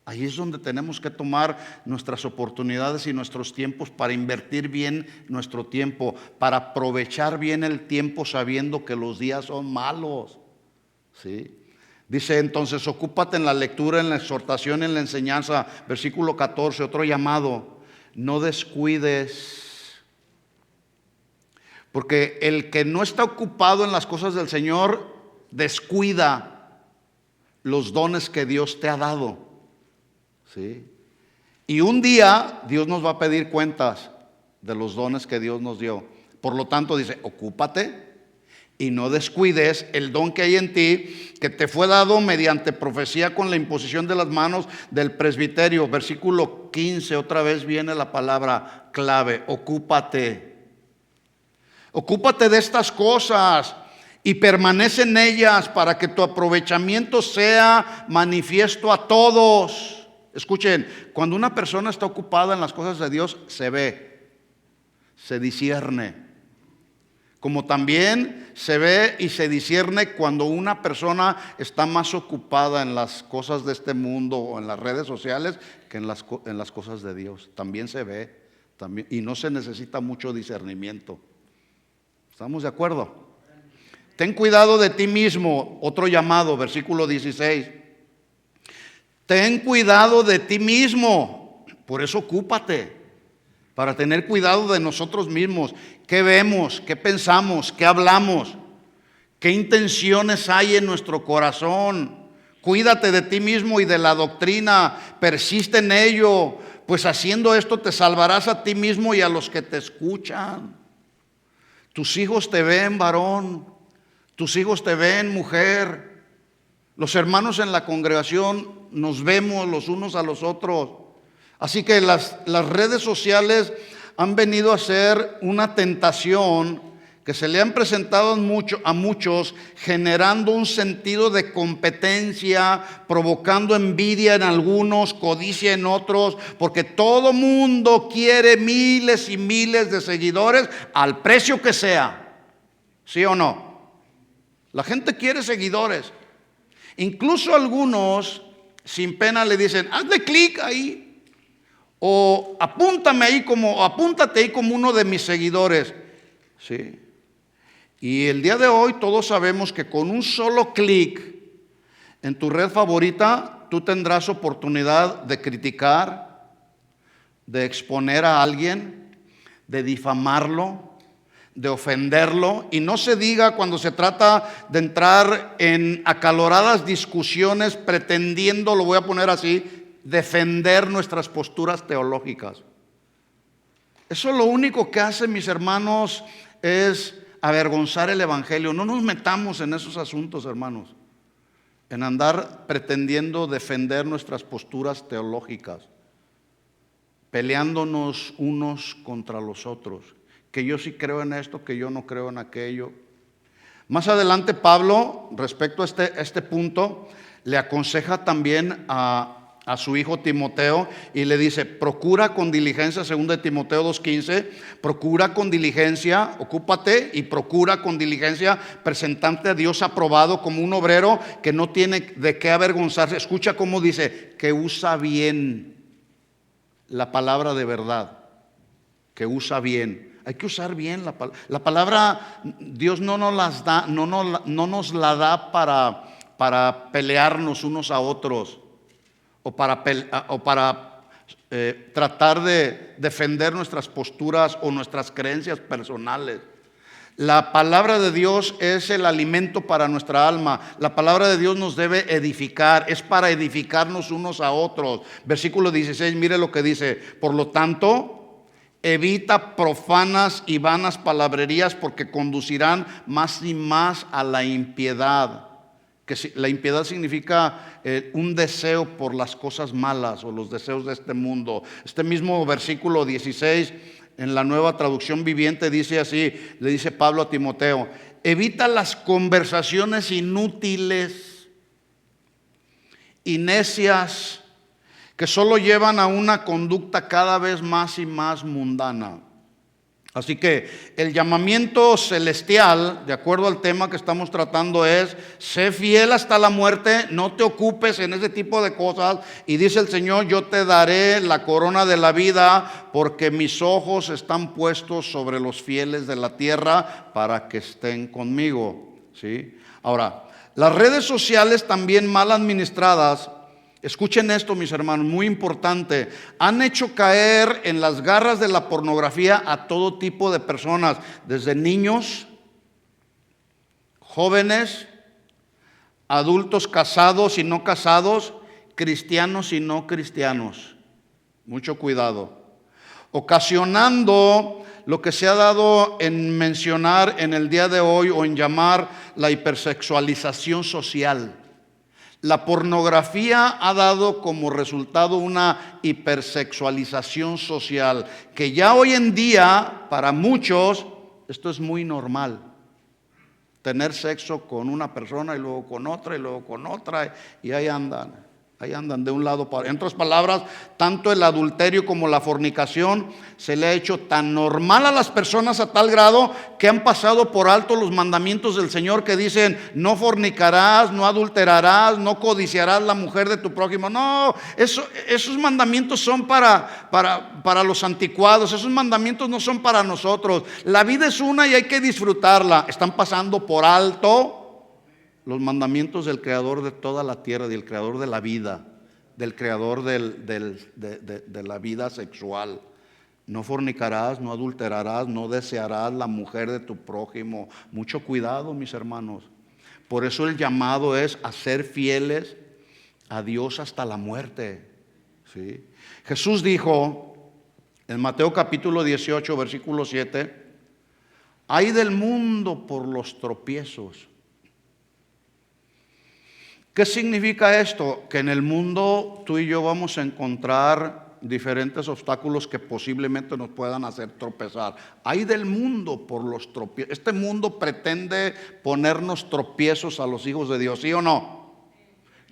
Ahí es donde tenemos que tomar nuestras oportunidades y nuestros tiempos para invertir bien nuestro tiempo, para aprovechar bien el tiempo sabiendo que los días son malos, ¿sí? Dice entonces: ocúpate en la lectura, en la exhortación, en la enseñanza. Versículo 14, otro llamado: no descuides. Porque el que no está ocupado en las cosas del Señor descuida los dones que Dios te ha dado, ¿sí? Y un día Dios nos va a pedir cuentas de los dones que Dios nos dio. Por lo tanto dice: ocúpate y no descuides el don que hay en ti, que te fue dado mediante profecía con la imposición de las manos del presbiterio. Versículo 15, otra vez viene la palabra clave: ocúpate. Ocúpate de estas cosas y permanece en ellas para que tu aprovechamiento sea manifiesto a todos. Escuchen, cuando una persona está ocupada en las cosas de Dios, se ve, se discierne. Como también se ve y se discierne cuando una persona está más ocupada en las cosas de este mundo o en las redes sociales que en las cosas de Dios. También se ve, también, y no se necesita mucho discernimiento. ¿Estamos de acuerdo? Ten cuidado de ti mismo, otro llamado, versículo 16. Ten cuidado de ti mismo, por eso ocúpate, para tener cuidado de nosotros mismos. ¿Qué vemos? ¿Qué pensamos? ¿Qué hablamos? ¿Qué intenciones hay en nuestro corazón? Cuídate de ti mismo y de la doctrina, persiste en ello, pues haciendo esto te salvarás a ti mismo y a los que te escuchan. Tus hijos te ven, varón. Tus hijos te ven, mujer. Los hermanos en la congregación nos vemos los unos a los otros. Así que las redes sociales han venido a ser una tentación que se le han presentado a muchos, generando un sentido de competencia, provocando envidia en algunos, codicia en otros, porque todo mundo quiere miles y miles de seguidores al precio que sea. ¿Sí o no? La gente quiere seguidores. Incluso algunos, sin pena, le dicen: hazle clic ahí, o apúntate ahí como uno de mis seguidores. Sí. Y el día de hoy todos sabemos que con un solo clic en tu red favorita, tú tendrás oportunidad de criticar, de exponer a alguien, de difamarlo, de ofenderlo. Y no se diga cuando se trata de entrar en acaloradas discusiones pretendiendo, lo voy a poner así, defender nuestras posturas teológicas. Eso lo único que hace, mis hermanos, es avergonzar el evangelio. No nos metamos en esos asuntos, hermanos, en andar pretendiendo defender nuestras posturas teológicas, peleándonos unos contra los otros, que yo sí creo en esto, que yo no creo en aquello. Más adelante Pablo, respecto a este punto, le aconseja también a su hijo Timoteo y le dice: procura con diligencia, 2 Timoteo 2:15, procura con diligencia, ocúpate y procura con diligencia presentarte a Dios aprobado como un obrero que no tiene de qué avergonzarse. Escucha cómo dice: que usa bien la palabra de verdad, que usa bien. Hay que usar bien la palabra. Dios no nos las da, no nos la da para pelearnos unos a otros, o para tratar de defender nuestras posturas o nuestras creencias personales. La palabra de Dios es el alimento para nuestra alma. La palabra de Dios nos debe edificar, es para edificarnos unos a otros. Versículo 16, mire lo que dice: por lo tanto, evita profanas y vanas palabrerías, porque conducirán más y más a la impiedad. Que la impiedad significa un deseo por las cosas malas o los deseos de este mundo. Este mismo versículo 16 en la Nueva Traducción Viviente dice así, le dice Pablo a Timoteo: evita las conversaciones inútiles y necias que solo llevan a una conducta cada vez más y más mundana. Así que el llamamiento celestial, de acuerdo al tema que estamos tratando, es: sé fiel hasta la muerte, no te ocupes en ese tipo de cosas. Y dice el Señor: yo te daré la corona de la vida, porque mis ojos están puestos sobre los fieles de la tierra para que estén conmigo. ¿Sí? Ahora, las redes sociales, también mal administradas, escuchen esto, mis hermanos, muy importante, han hecho caer en las garras de la pornografía a todo tipo de personas, desde niños, jóvenes, adultos casados y no casados, cristianos y no cristianos. Mucho cuidado. Ocasionando lo que se ha dado en mencionar en el día de hoy, o en llamar la hipersexualización social. La pornografía ha dado como resultado una hipersexualización social, que ya hoy en día para muchos esto es muy normal. Tener sexo con una persona y luego con otra y luego con otra, y ahí andan de un lado para otro. En otras palabras, tanto el adulterio como la fornicación se le ha hecho tan normal a las personas a tal grado que han pasado por alto los mandamientos del Señor, que dicen: no fornicarás, no adulterarás, no codiciarás la mujer de tu prójimo. No, esos mandamientos son para los anticuados. Esos mandamientos no son para nosotros. La vida es una y hay que disfrutarla. Están pasando por alto los mandamientos del creador de toda la tierra, del creador de la vida, del creador de la vida sexual. No fornicarás, no adulterarás, no desearás la mujer de tu prójimo. Mucho cuidado, mis hermanos. Por eso el llamado es a ser fieles a Dios hasta la muerte. ¿Sí? Jesús dijo en Mateo capítulo 18, versículo 7: ay del mundo por los tropiezos. ¿Qué significa esto? Que en el mundo tú y yo vamos a encontrar diferentes obstáculos que posiblemente nos puedan hacer tropezar. Hay del mundo por los tropiezos. Este mundo pretende ponernos tropiezos a los hijos de Dios, ¿sí o no?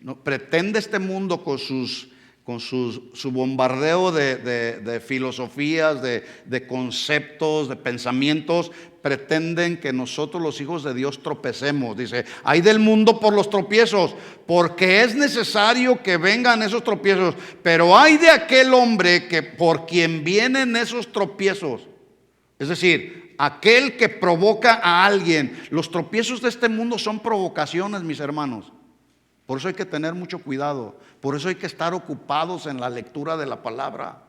No, pretende este mundo con su bombardeo de filosofías, de conceptos, de pensamientos, pretenden que nosotros los hijos de Dios tropecemos. Dice, hay del mundo por los tropiezos, porque es necesario que vengan esos tropiezos, pero hay de aquel hombre que por quien vienen esos tropiezos. Es decir, aquel que provoca a alguien. Los tropiezos de este mundo son provocaciones, mis hermanos. Por eso hay que tener mucho cuidado. Por eso hay que estar ocupados en la lectura de la palabra.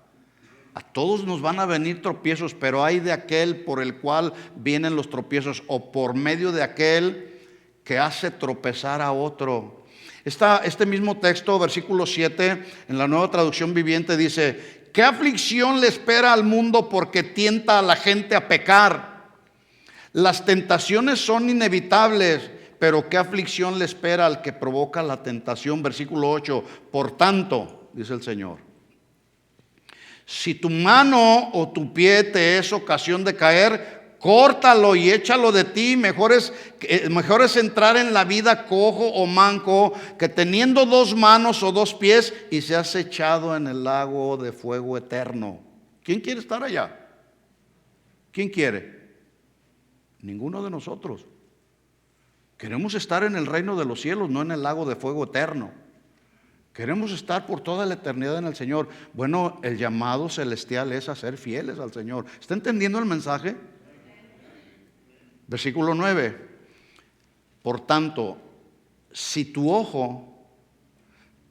A todos nos van a venir tropiezos, pero hay de aquel por el cual vienen los tropiezos, o por medio de aquel que hace tropezar a otro. Este mismo texto, versículo 7, en la Nueva Traducción Viviente dice: ¿qué aflicción le espera al mundo porque tienta a la gente a pecar? Las tentaciones son inevitables, pero ¿qué aflicción le espera al que provoca la tentación? Versículo 8, por tanto, dice el Señor, si tu mano o tu pie te es ocasión de caer, córtalo y échalo de ti. Mejor es entrar en la vida cojo o manco que teniendo dos manos o dos pies y seas echado en el lago de fuego eterno. ¿Quién quiere estar allá? ¿Quién quiere? Ninguno de nosotros. Queremos estar en el reino de los cielos, no en el lago de fuego eterno. Queremos estar por toda la eternidad en el Señor. Bueno, el llamado celestial es a ser fieles al Señor. ¿Está entendiendo el mensaje? Versículo 9. Por tanto, si tu ojo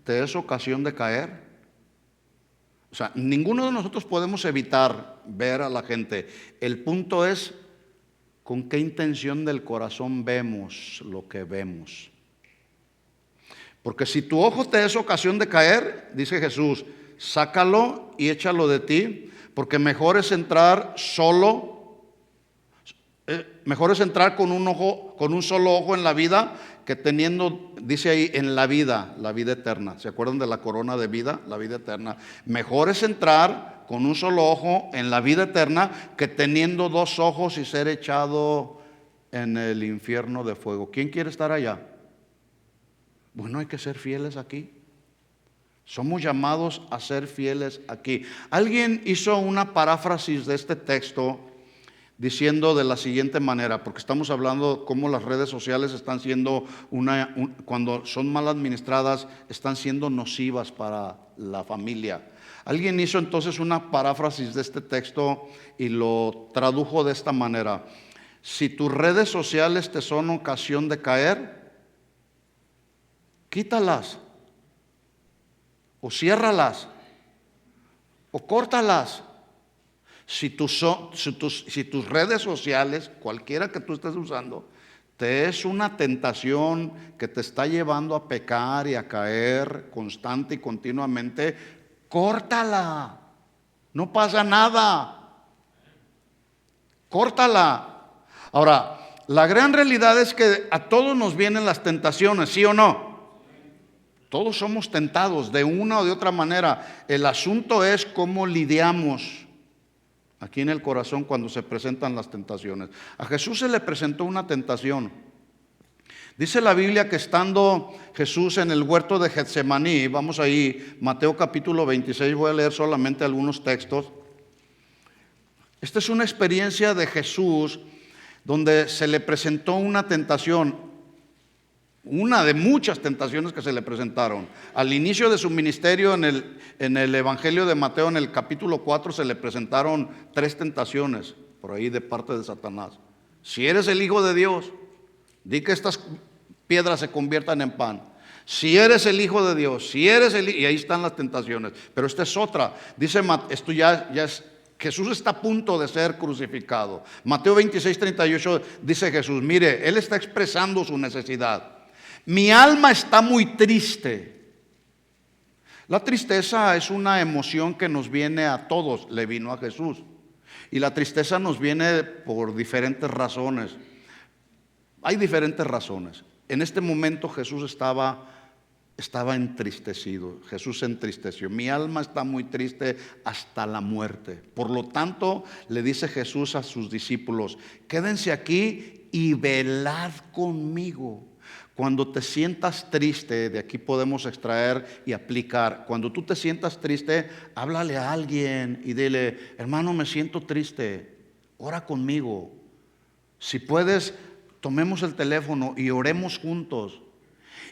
te es ocasión de caer, o sea, ninguno de nosotros podemos evitar ver a la gente. El punto es con qué intención del corazón vemos lo que vemos. Porque si tu ojo te es ocasión de caer, dice Jesús, sácalo y échalo de ti, porque mejor es entrar con un solo ojo en la vida, que teniendo, dice ahí, en la vida eterna. ¿Se acuerdan de la corona de vida? La vida eterna. Mejor es entrar con un solo ojo en la vida eterna, que teniendo dos ojos y ser echado en el infierno de fuego. ¿Quién quiere estar allá? Bueno, hay que ser fieles aquí. Somos llamados a ser fieles aquí. Alguien hizo una paráfrasis de este texto diciendo de la siguiente manera, porque estamos hablando cómo las redes sociales están siendo cuando son mal administradas, están siendo nocivas para la familia. Alguien hizo entonces una paráfrasis de este texto y lo tradujo de esta manera: si tus redes sociales te son ocasión de caer, quítalas, o ciérralas, o córtalas. Si tus redes sociales, cualquiera que tú estés usando, te es una tentación que te está llevando a pecar y a caer constante y continuamente, córtala. No pasa nada. Córtala. Ahora, la gran realidad es que a todos nos vienen las tentaciones, ¿sí o no? Todos somos tentados de una o de otra manera. El asunto es cómo lidiamos aquí en el corazón cuando se presentan las tentaciones. A Jesús se le presentó una tentación. Dice la Biblia que estando Jesús en el huerto de Getsemaní, vamos ahí, Mateo capítulo 26, voy a leer solamente algunos textos. Esta es una experiencia de Jesús donde se le presentó una tentación. Una de muchas tentaciones que se le presentaron. Al inicio de su ministerio en el Evangelio de Mateo, en el capítulo 4, se le presentaron 3 tentaciones por ahí de parte de Satanás. Si eres el Hijo de Dios, di que estas piedras se conviertan en pan. Si eres el Hijo de Dios, y ahí están las tentaciones. Pero esta es otra. Dice, esto ya es, Jesús está a punto de ser crucificado. Mateo 26, 38 dice Jesús, mire, Él está expresando su necesidad. Mi alma está muy triste. La tristeza es una emoción que nos viene a todos, le vino a Jesús. Y la tristeza nos viene por diferentes razones. Hay diferentes razones. En este momento Jesús estaba estaba entristecido. Jesús se entristeció. Mi alma está muy triste hasta la muerte. Por lo tanto, le dice Jesús a sus discípulos: quédense aquí y velad conmigo. Cuando te sientas triste, de aquí podemos extraer y aplicar. Cuando tú te sientas triste, háblale a alguien y dile: hermano, me siento triste, ora conmigo. Si puedes, tomemos el teléfono y oremos juntos.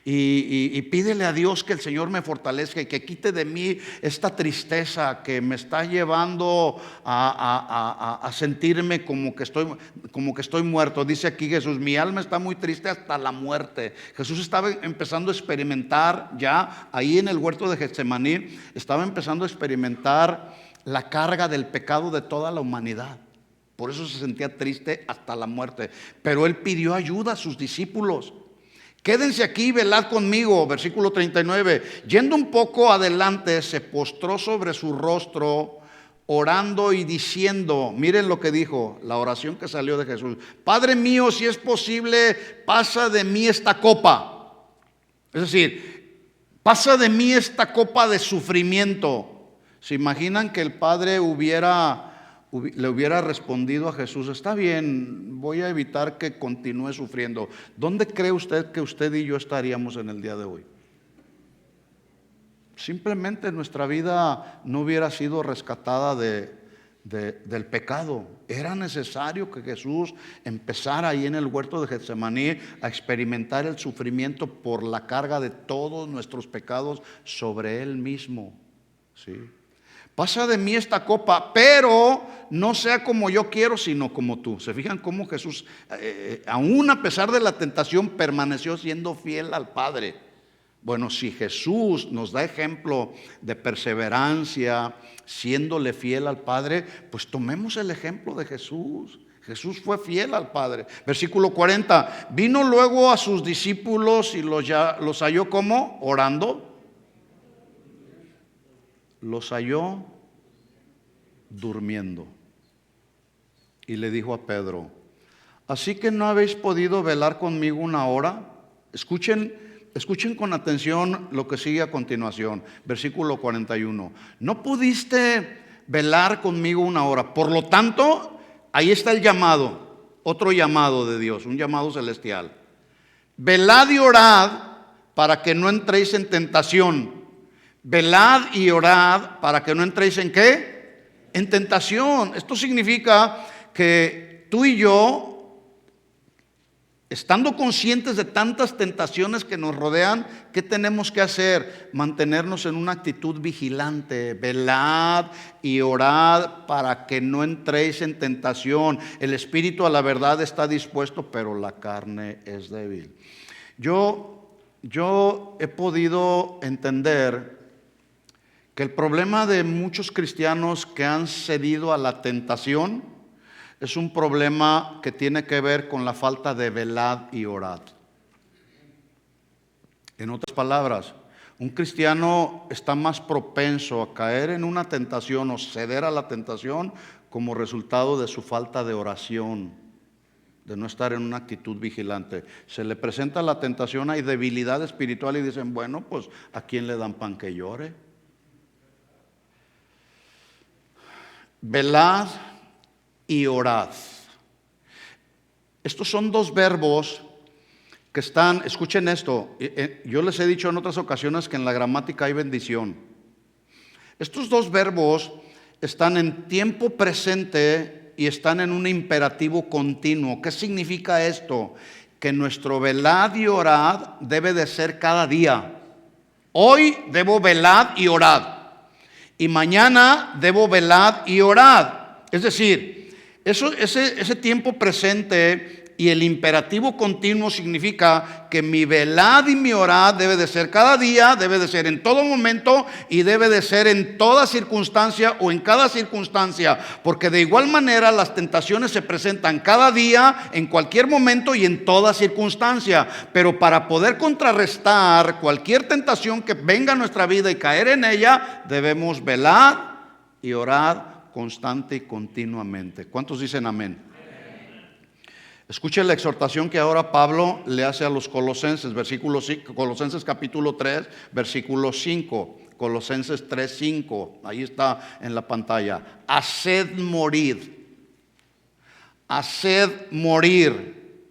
Y pídele a Dios que el Señor me fortalezca y que quite de mí esta tristeza que me está llevando a sentirme como que estoy muerto. Dice aquí Jesús: mi alma está muy triste hasta la muerte. Jesús estaba empezando a experimentar ya ahí en el huerto de Getsemaní, estaba empezando a experimentar la carga del pecado de toda la humanidad. Por eso se sentía triste hasta la muerte. Pero Él pidió ayuda a sus discípulos: quédense aquí y velad conmigo. Versículo 39. Yendo un poco adelante, se postró sobre su rostro, orando y diciendo, miren lo que dijo, la oración que salió de Jesús: Padre mío, si es posible, pasa de mí esta copa. Es decir, pasa de mí esta copa de sufrimiento. ¿Se imaginan que el Padre le hubiera respondido a Jesús: está bien, voy a evitar que continúe sufriendo? ¿Dónde cree usted que usted y yo estaríamos en el día de hoy? Simplemente nuestra vida no hubiera sido rescatada del pecado. Era necesario que Jesús empezara ahí en el huerto de Getsemaní a experimentar el sufrimiento por la carga de todos nuestros pecados sobre Él mismo. ¿Sí? Pasa de mí esta copa, pero no sea como yo quiero, sino como tú. ¿Se fijan cómo Jesús, aún a pesar de la tentación, permaneció siendo fiel al Padre? Bueno, si Jesús nos da ejemplo de perseverancia, siéndole fiel al Padre, pues tomemos el ejemplo de Jesús. Jesús fue fiel al Padre. Versículo 40. Vino luego a sus discípulos y los halló, ¿cómo? Orando. Los halló durmiendo. Y le dijo a Pedro: ¿así que no habéis podido velar conmigo una hora? Escuchen con atención lo que sigue a continuación. Versículo 41. No pudiste velar conmigo una hora. Por lo tanto, ahí está el llamado, otro llamado de Dios, un llamado celestial. Velad y orad para que no entréis en tentación. Velad y orad para que no entréis ¿en qué? En tentación. Esto significa que tú y yo, estando conscientes de tantas tentaciones que nos rodean, ¿qué tenemos que hacer? Mantenernos en una actitud vigilante. Velad y orad para que no entréis en tentación. El espíritu a la verdad está dispuesto, pero la carne es débil. Yo he podido entender que el problema de muchos cristianos que han cedido a la tentación es un problema que tiene que ver con la falta de velad y orad. En otras palabras, un cristiano está más propenso a caer en una tentación o ceder a la tentación como resultado de su falta de oración, de no estar en una actitud vigilante. Se le presenta la tentación, hay debilidad espiritual y dicen: bueno, pues ¿a quién le dan pan que llore? Velad y orad. Estos son dos verbos que están, escuchen esto, yo les he dicho en otras ocasiones que en la gramática hay bendición. Estos dos verbos están en tiempo presente y están en un imperativo continuo. ¿Qué significa esto? Que nuestro velad y orad debe de ser cada día. Hoy debo velad y orad. Y mañana debo velad y orad. Es decir, ese tiempo presente y el imperativo continuo significa que mi velad y mi orad debe de ser cada día, debe de ser en todo momento y debe de ser en toda circunstancia o en cada circunstancia. Porque de igual manera las tentaciones se presentan cada día, en cualquier momento y en toda circunstancia. Pero para poder contrarrestar cualquier tentación que venga a nuestra vida y caer en ella, debemos velar y orar constante y continuamente. ¿Cuántos dicen amén? Escuche la exhortación que ahora Pablo le hace a los colosenses, Colosenses capítulo 3, versículo 5. Colosenses 3:5, ahí está en la pantalla. Haced morir, haced morir,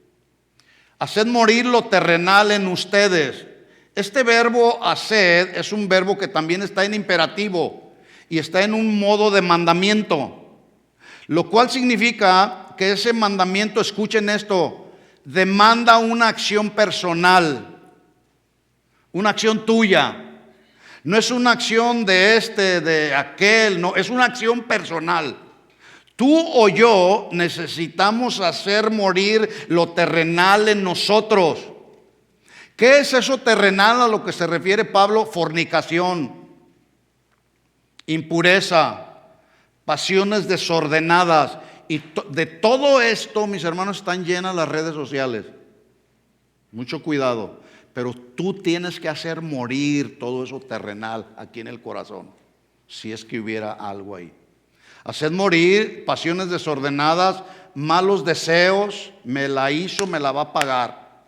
haced morir lo terrenal en ustedes. Este verbo haced es un verbo que también está en imperativo y está en un modo de mandamiento, lo cual significa que ese mandamiento, escuchen esto, demanda una acción personal, una acción tuya. No es una acción de aquel, no, es una acción personal. Tú o yo necesitamos hacer morir lo terrenal en nosotros. ¿Qué es eso terrenal a lo que se refiere Pablo? Fornicación, impureza, pasiones desordenadas. Y de todo esto, mis hermanos, están llenas las redes sociales. Mucho cuidado. Pero tú tienes que hacer morir todo eso terrenal aquí en el corazón, si es que hubiera algo ahí. Hacer morir pasiones desordenadas, malos deseos, me la hizo, me la va a pagar.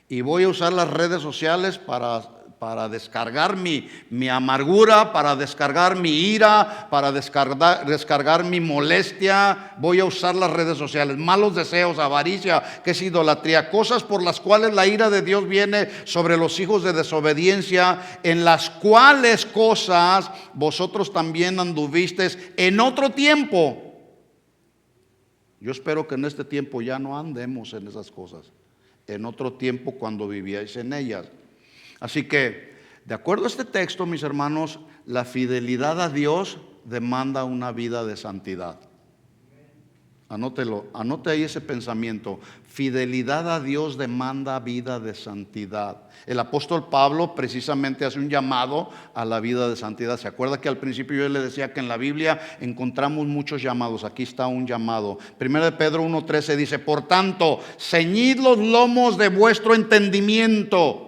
Y voy a usar las redes sociales para descargar mi amargura, para descargar mi ira, para descargar mi molestia. Voy a usar las redes sociales. Malos deseos, avaricia, que es idolatría, cosas por las cuales la ira de Dios viene sobre los hijos de desobediencia, en las cuales cosas vosotros también anduvisteis en otro tiempo. Yo espero que en este tiempo ya no andemos en esas cosas. En otro tiempo cuando vivíais en ellas. Así que, de acuerdo a este texto, mis hermanos, la fidelidad a Dios demanda una vida de santidad. Anótelo, anote ahí ese pensamiento. Fidelidad a Dios demanda vida de santidad. El apóstol Pablo precisamente hace un llamado a la vida de santidad. ¿Se acuerda que al principio yo le decía que en la Biblia encontramos muchos llamados? Aquí está un llamado. 1 Pedro 1:13 dice: por tanto, ceñid los lomos de vuestro entendimiento.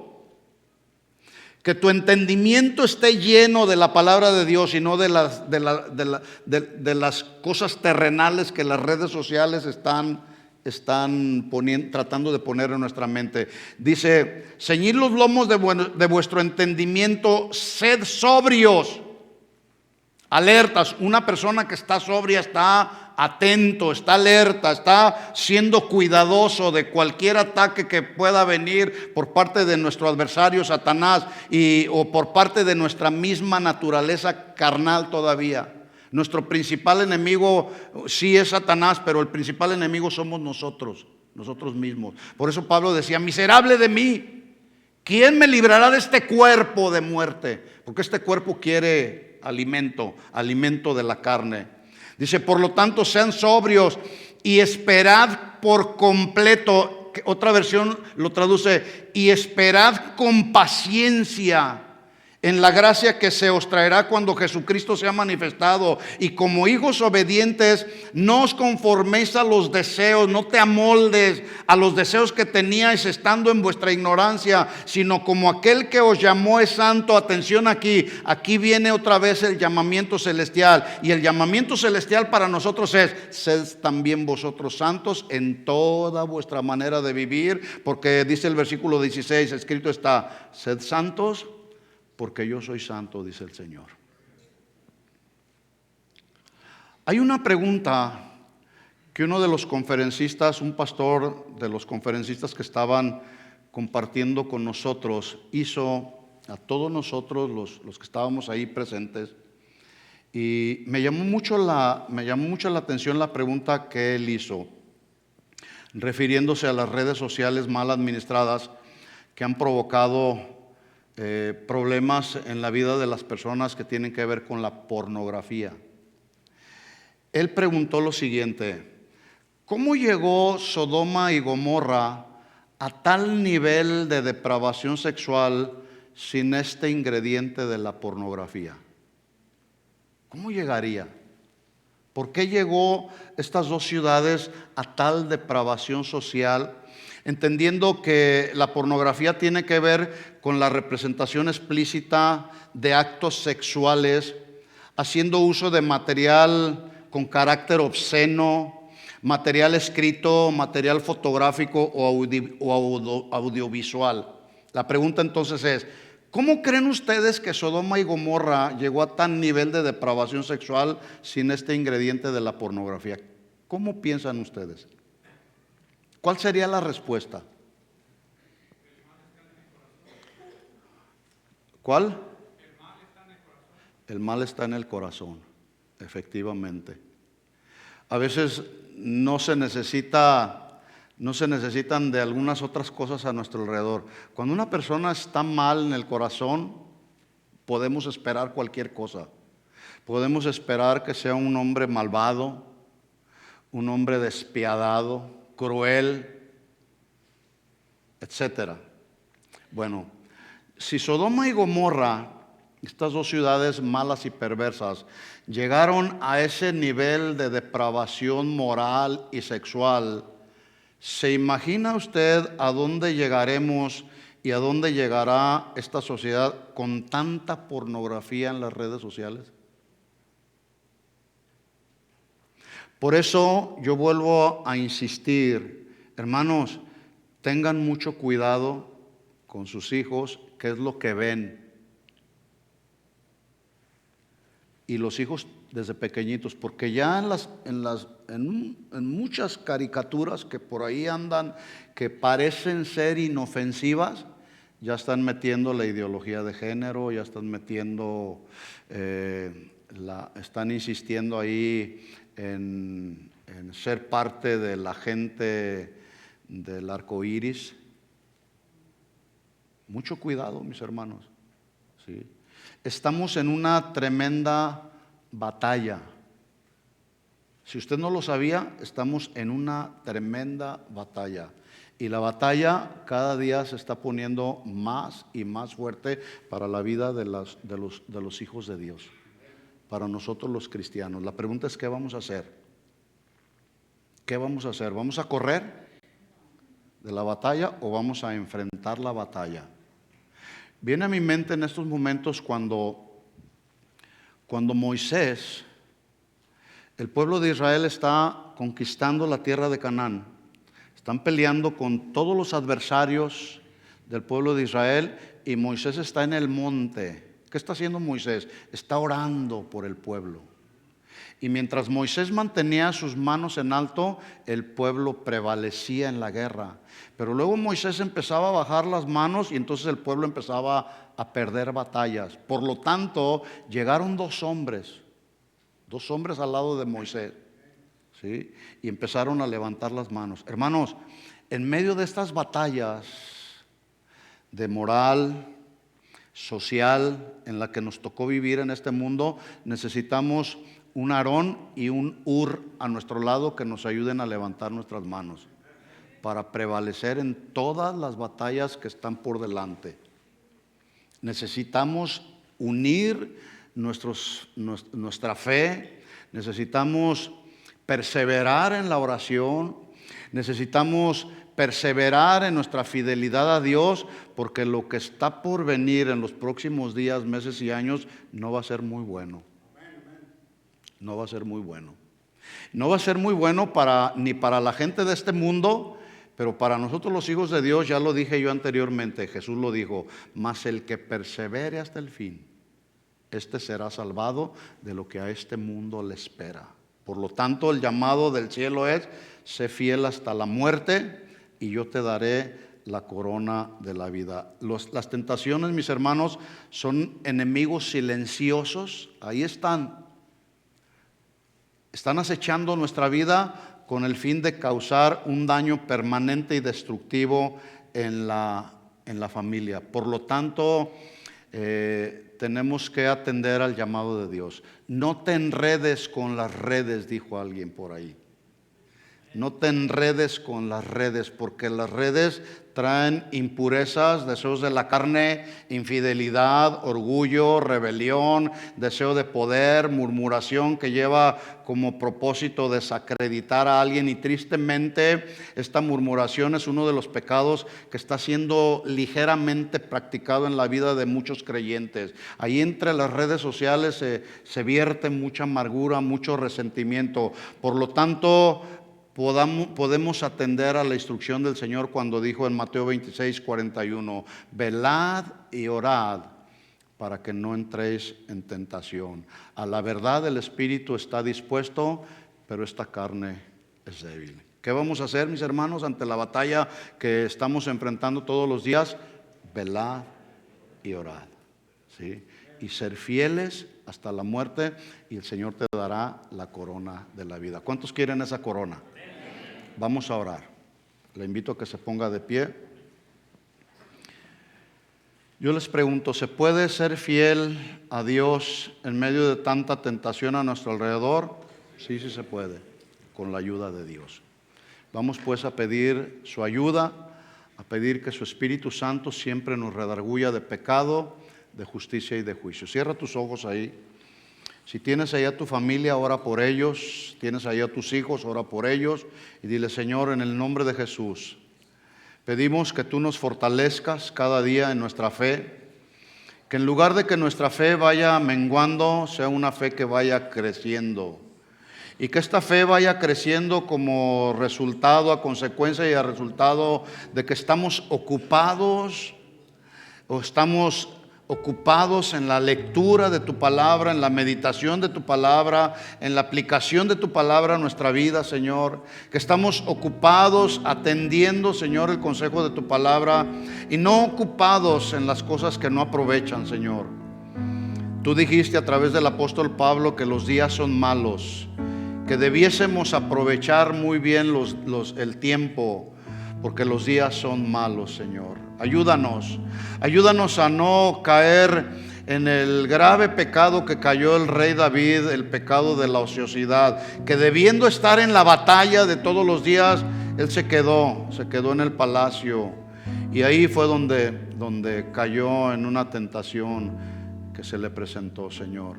Que tu entendimiento esté lleno de la palabra de Dios y no de las cosas terrenales que las redes sociales están tratando de poner en nuestra mente. Dice: ceñid los lomos de vuestro entendimiento, sed sobrios, alertas. Una persona que está sobria está atento, está alerta, está siendo cuidadoso de cualquier ataque que pueda venir por parte de nuestro adversario Satanás o por parte de nuestra misma naturaleza carnal todavía. Nuestro principal enemigo sí es Satanás, pero el principal enemigo somos nosotros mismos. Por eso Pablo decía: miserable de mí, ¿quién me librará de este cuerpo de muerte? Porque este cuerpo quiere alimento de la carne. Dice: por lo tanto, sean sobrios y esperad por completo. Otra versión lo traduce: y esperad con paciencia en la gracia que se os traerá cuando Jesucristo sea manifestado. Y como hijos obedientes, no os conforméis a los deseos, no te amoldes a los deseos que teníais estando en vuestra ignorancia, sino como aquel que os llamó es santo. Atención aquí viene otra vez el llamamiento celestial. Y el llamamiento celestial para nosotros es: sed también vosotros santos en toda vuestra manera de vivir, porque dice el versículo 16, escrito está: sed santos porque yo soy santo, dice el Señor. Hay una pregunta que uno de los conferencistas, un pastor de los conferencistas que estaban compartiendo con nosotros, hizo a todos nosotros los que estábamos ahí presentes. Y me llamó mucho la atención la pregunta que él hizo, refiriéndose a las redes sociales mal administradas que han provocado problemas en la vida de las personas que tienen que ver con la pornografía. Él preguntó lo siguiente: ¿cómo llegó Sodoma y Gomorra a tal nivel de depravación sexual sin este ingrediente de la pornografía? ¿Cómo llegaría? ¿Por qué llegó estas dos ciudades a tal depravación social? Entendiendo que la pornografía tiene que ver con la representación explícita de actos sexuales, haciendo uso de material con carácter obsceno, material escrito, material fotográfico o audiovisual. La pregunta entonces es, ¿cómo creen ustedes que Sodoma y Gomorra llegó a tan nivel de depravación sexual sin este ingrediente de la pornografía? ¿Cómo piensan ustedes? ¿Cuál sería la respuesta? ¿Cuál? El mal está en el corazón, efectivamente. A veces no se necesitan de algunas otras cosas a nuestro alrededor. Cuando una persona está mal en el corazón, podemos esperar cualquier cosa. Podemos esperar que sea un hombre malvado, un hombre despiadado, cruel, etcétera. Bueno, si Sodoma y Gomorra, estas dos ciudades malas y perversas, llegaron a ese nivel de depravación moral y sexual, ¿se imagina usted a dónde llegaremos y a dónde llegará esta sociedad con tanta pornografía en las redes sociales? Por eso yo vuelvo a insistir, hermanos, tengan mucho cuidado con sus hijos, qué es lo que ven. Y los hijos desde pequeñitos, porque ya en muchas caricaturas que por ahí andan, que parecen ser inofensivas, ya están metiendo la ideología de género, ya están metiendo, están insistiendo ahí en ser parte de la gente del arco iris. Mucho cuidado, mis hermanos. ¿Sí? Estamos en una tremenda batalla. Si usted no lo sabía, estamos en una tremenda batalla. Y la batalla cada día se está poniendo más y más fuerte para la vida de los hijos de Dios, para nosotros los cristianos. La pregunta es, ¿qué vamos a hacer? ¿Qué vamos a hacer? ¿Vamos a correr de la batalla o vamos a enfrentar la batalla? Viene a mi mente en estos momentos cuando Moisés, el pueblo de Israel está conquistando la tierra de Canaán. Están peleando con todos los adversarios del pueblo de Israel y Moisés está en el monte. ¿Qué está haciendo Moisés? Está orando por el pueblo. Y mientras Moisés mantenía sus manos en alto, el pueblo prevalecía en la guerra. Pero luego Moisés empezaba a bajar las manos y entonces el pueblo empezaba a perder batallas. Por lo tanto, llegaron dos hombres al lado de Moisés, ¿sí? Y empezaron a levantar las manos. Hermanos, en medio de estas batallas de moral, social, en la que nos tocó vivir en este mundo, necesitamos un Aarón y un Hur a nuestro lado que nos ayuden a levantar nuestras manos para prevalecer en todas las batallas que están por delante. Necesitamos unir nuestra fe, necesitamos perseverar en la oración, necesitamos perseverar en nuestra fidelidad a Dios, porque lo que está por venir en los próximos días, meses y años no va a ser muy bueno. No va a ser muy bueno. No va a ser muy bueno ni para la gente de este mundo, pero para nosotros los hijos de Dios, ya lo dije yo anteriormente, Jesús lo dijo, mas el que persevere hasta el fin, este será salvado de lo que a este mundo le espera. Por lo tanto, el llamado del cielo es, sé fiel hasta la muerte y yo te daré la corona de la vida. Las tentaciones, mis hermanos, son enemigos silenciosos, ahí están. Están acechando nuestra vida con el fin de causar un daño permanente y destructivo en la familia. Por lo tanto, tenemos que atender al llamado de Dios. No te enredes con las redes, dijo alguien por ahí. No te enredes con las redes, porque las redes traen impurezas, deseos de la carne, infidelidad, orgullo, rebelión, deseo de poder, murmuración que lleva como propósito desacreditar a alguien. Y tristemente esta murmuración es uno de los pecados que está siendo ligeramente practicado en la vida de muchos creyentes. Ahí entre las redes sociales se vierte mucha amargura, mucho resentimiento. Por lo tanto, podemos atender a la instrucción del Señor cuando dijo en Mateo 26:41, velad y orad para que no entréis en tentación. A la verdad el espíritu está dispuesto, pero esta carne es débil. ¿Qué vamos a hacer, mis hermanos, ante la batalla que estamos enfrentando todos los días? Velad y orad, ¿sí? Y ser fieles hasta la muerte, y el Señor te dará la corona de la vida. ¿Cuántos quieren esa corona? Vamos a orar. Le invito a que se ponga de pie. Yo les pregunto, ¿se puede ser fiel a Dios en medio de tanta tentación a nuestro alrededor? Sí, sí se puede, con la ayuda de Dios. Vamos pues a pedir su ayuda, a pedir que su Espíritu Santo siempre nos redarguya de pecado, de justicia y de juicio. Cierra tus ojos ahí. Si tienes ahí a tu familia, ora por ellos. Tienes ahí a tus hijos, ora por ellos. Y dile, Señor, en el nombre de Jesús, pedimos que tú nos fortalezcas cada día en nuestra fe. Que en lugar de que nuestra fe vaya menguando, sea una fe que vaya creciendo. Y que esta fe vaya creciendo como resultado, a consecuencia y a resultado de que estamos ocupados en la lectura de tu palabra, en la meditación de tu palabra, en la aplicación de tu palabra a nuestra vida, Señor. Que estamos ocupados atendiendo, Señor, el consejo de tu palabra y no ocupados en las cosas que no aprovechan, Señor. Tú dijiste a través del apóstol Pablo que los días son malos, que debiésemos aprovechar muy bien el tiempo, porque los días son malos, Señor. Ayúdanos a no caer en el grave pecado que cayó el rey David, el pecado de la ociosidad, que debiendo estar en la batalla de todos los días, él se quedó en el palacio, y ahí fue donde cayó en una tentación que se le presentó, Señor.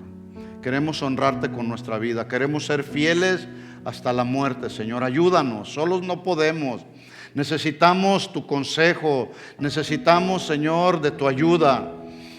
Queremos honrarte con nuestra vida, queremos ser fieles hasta la muerte, Señor. Ayúdanos, solos no podemos. Necesitamos tu consejo, necesitamos, Señor, de tu ayuda.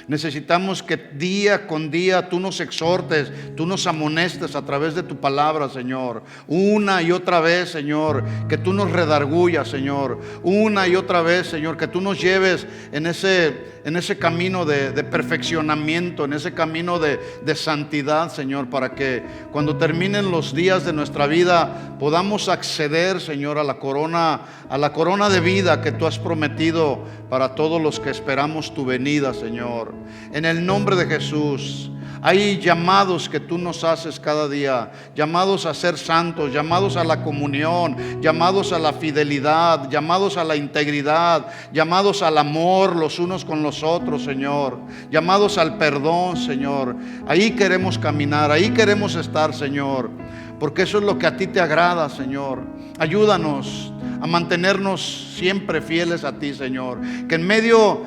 Necesitamos que día con día tú nos exhortes, tú nos amonestes a través de tu palabra, Señor. Una y otra vez, Señor, que tú nos redarguyas, Señor. Una y otra vez, Señor, que tú nos lleves en ese camino de perfeccionamiento, en ese camino de santidad, Señor, para que cuando terminen los días de nuestra vida podamos acceder, Señor, a la corona de vida que tú has prometido para todos los que esperamos tu venida, Señor. En el nombre de Jesús. Hay llamados que tú nos haces cada día, llamados a ser santos, llamados a la comunión, llamados a la fidelidad, llamados a la integridad, llamados al amor los unos con los otros, Señor, llamados al perdón, Señor. Ahí queremos caminar, ahí queremos estar, Señor, porque eso es lo que a ti te agrada, Señor. Ayúdanos a mantenernos siempre fieles a ti, Señor. Que en medio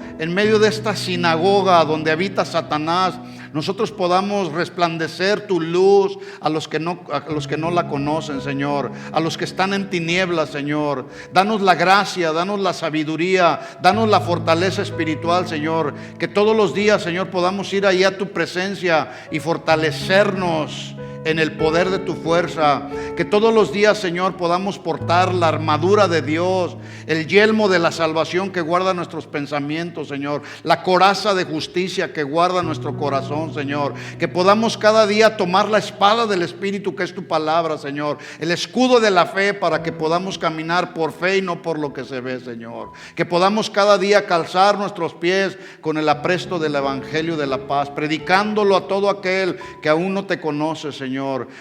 de esta sinagoga donde habita Satanás, nosotros podamos resplandecer tu luz a los que no la conocen, Señor, a los que están en tinieblas, Señor. Danos la gracia, danos la sabiduría, danos la fortaleza espiritual, Señor. Que todos los días, Señor, podamos ir ahí a tu presencia y fortalecernos en el poder de tu fuerza. Que todos los días, Señor, podamos portar la armadura de Dios, el yelmo de la salvación que guarda nuestros pensamientos, Señor, la coraza de justicia que guarda nuestro corazón, Señor. Que podamos cada día tomar la espada del Espíritu, que es tu palabra, Señor, el escudo de la fe, para que podamos caminar por fe y no por lo que se ve, Señor. Que podamos cada día calzar nuestros pies con el apresto del Evangelio de la paz, predicándolo a todo aquel que aún no te conoce, Señor.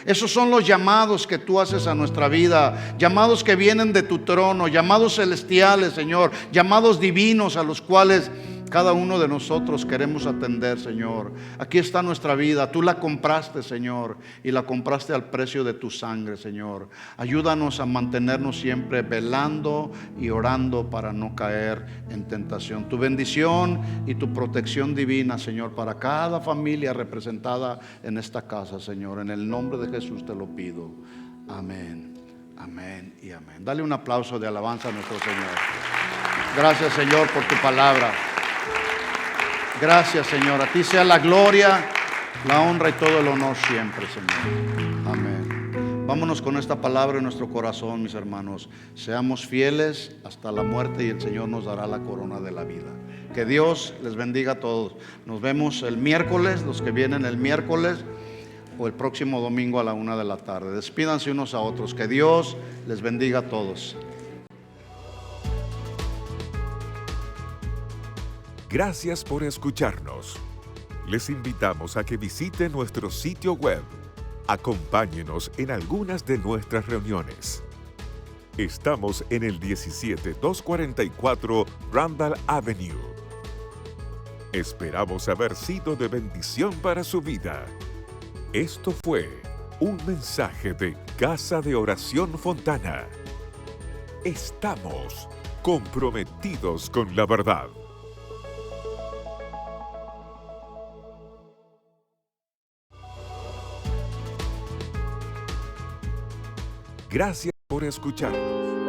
Esos son los llamados que tú haces a nuestra vida, llamados que vienen de tu trono, llamados celestiales, Señor, llamados divinos a los cuales cada uno de nosotros queremos atender, Señor. Aquí está nuestra vida, tú la compraste, Señor, y la compraste al precio de tu sangre, Señor. Ayúdanos a mantenernos siempre velando y orando para no caer en tentación. Tu bendición y tu protección divina, Señor, para cada familia representada en esta casa, Señor. En el nombre de Jesús te lo pido. Amén, amén y amén. Dale un aplauso de alabanza a nuestro Señor. Gracias, Señor, por tu palabra. Gracias, Señor. A ti sea la gloria, la honra y todo el honor siempre, Señor. Amén. Vámonos con esta palabra en nuestro corazón, mis hermanos. Seamos fieles hasta la muerte y el Señor nos dará la corona de la vida. Que Dios les bendiga a todos. Nos vemos el miércoles, los que vienen el miércoles o el próximo domingo a la 1 de la tarde. Despídanse unos a otros. Que Dios les bendiga a todos. Gracias por escucharnos. Les invitamos a que visiten nuestro sitio web. Acompáñenos en algunas de nuestras reuniones. Estamos en el 17244 Randall Avenue. Esperamos haber sido de bendición para su vida. Esto fue un mensaje de Casa de Oración Fontana. Estamos comprometidos con la verdad. Gracias por escucharnos.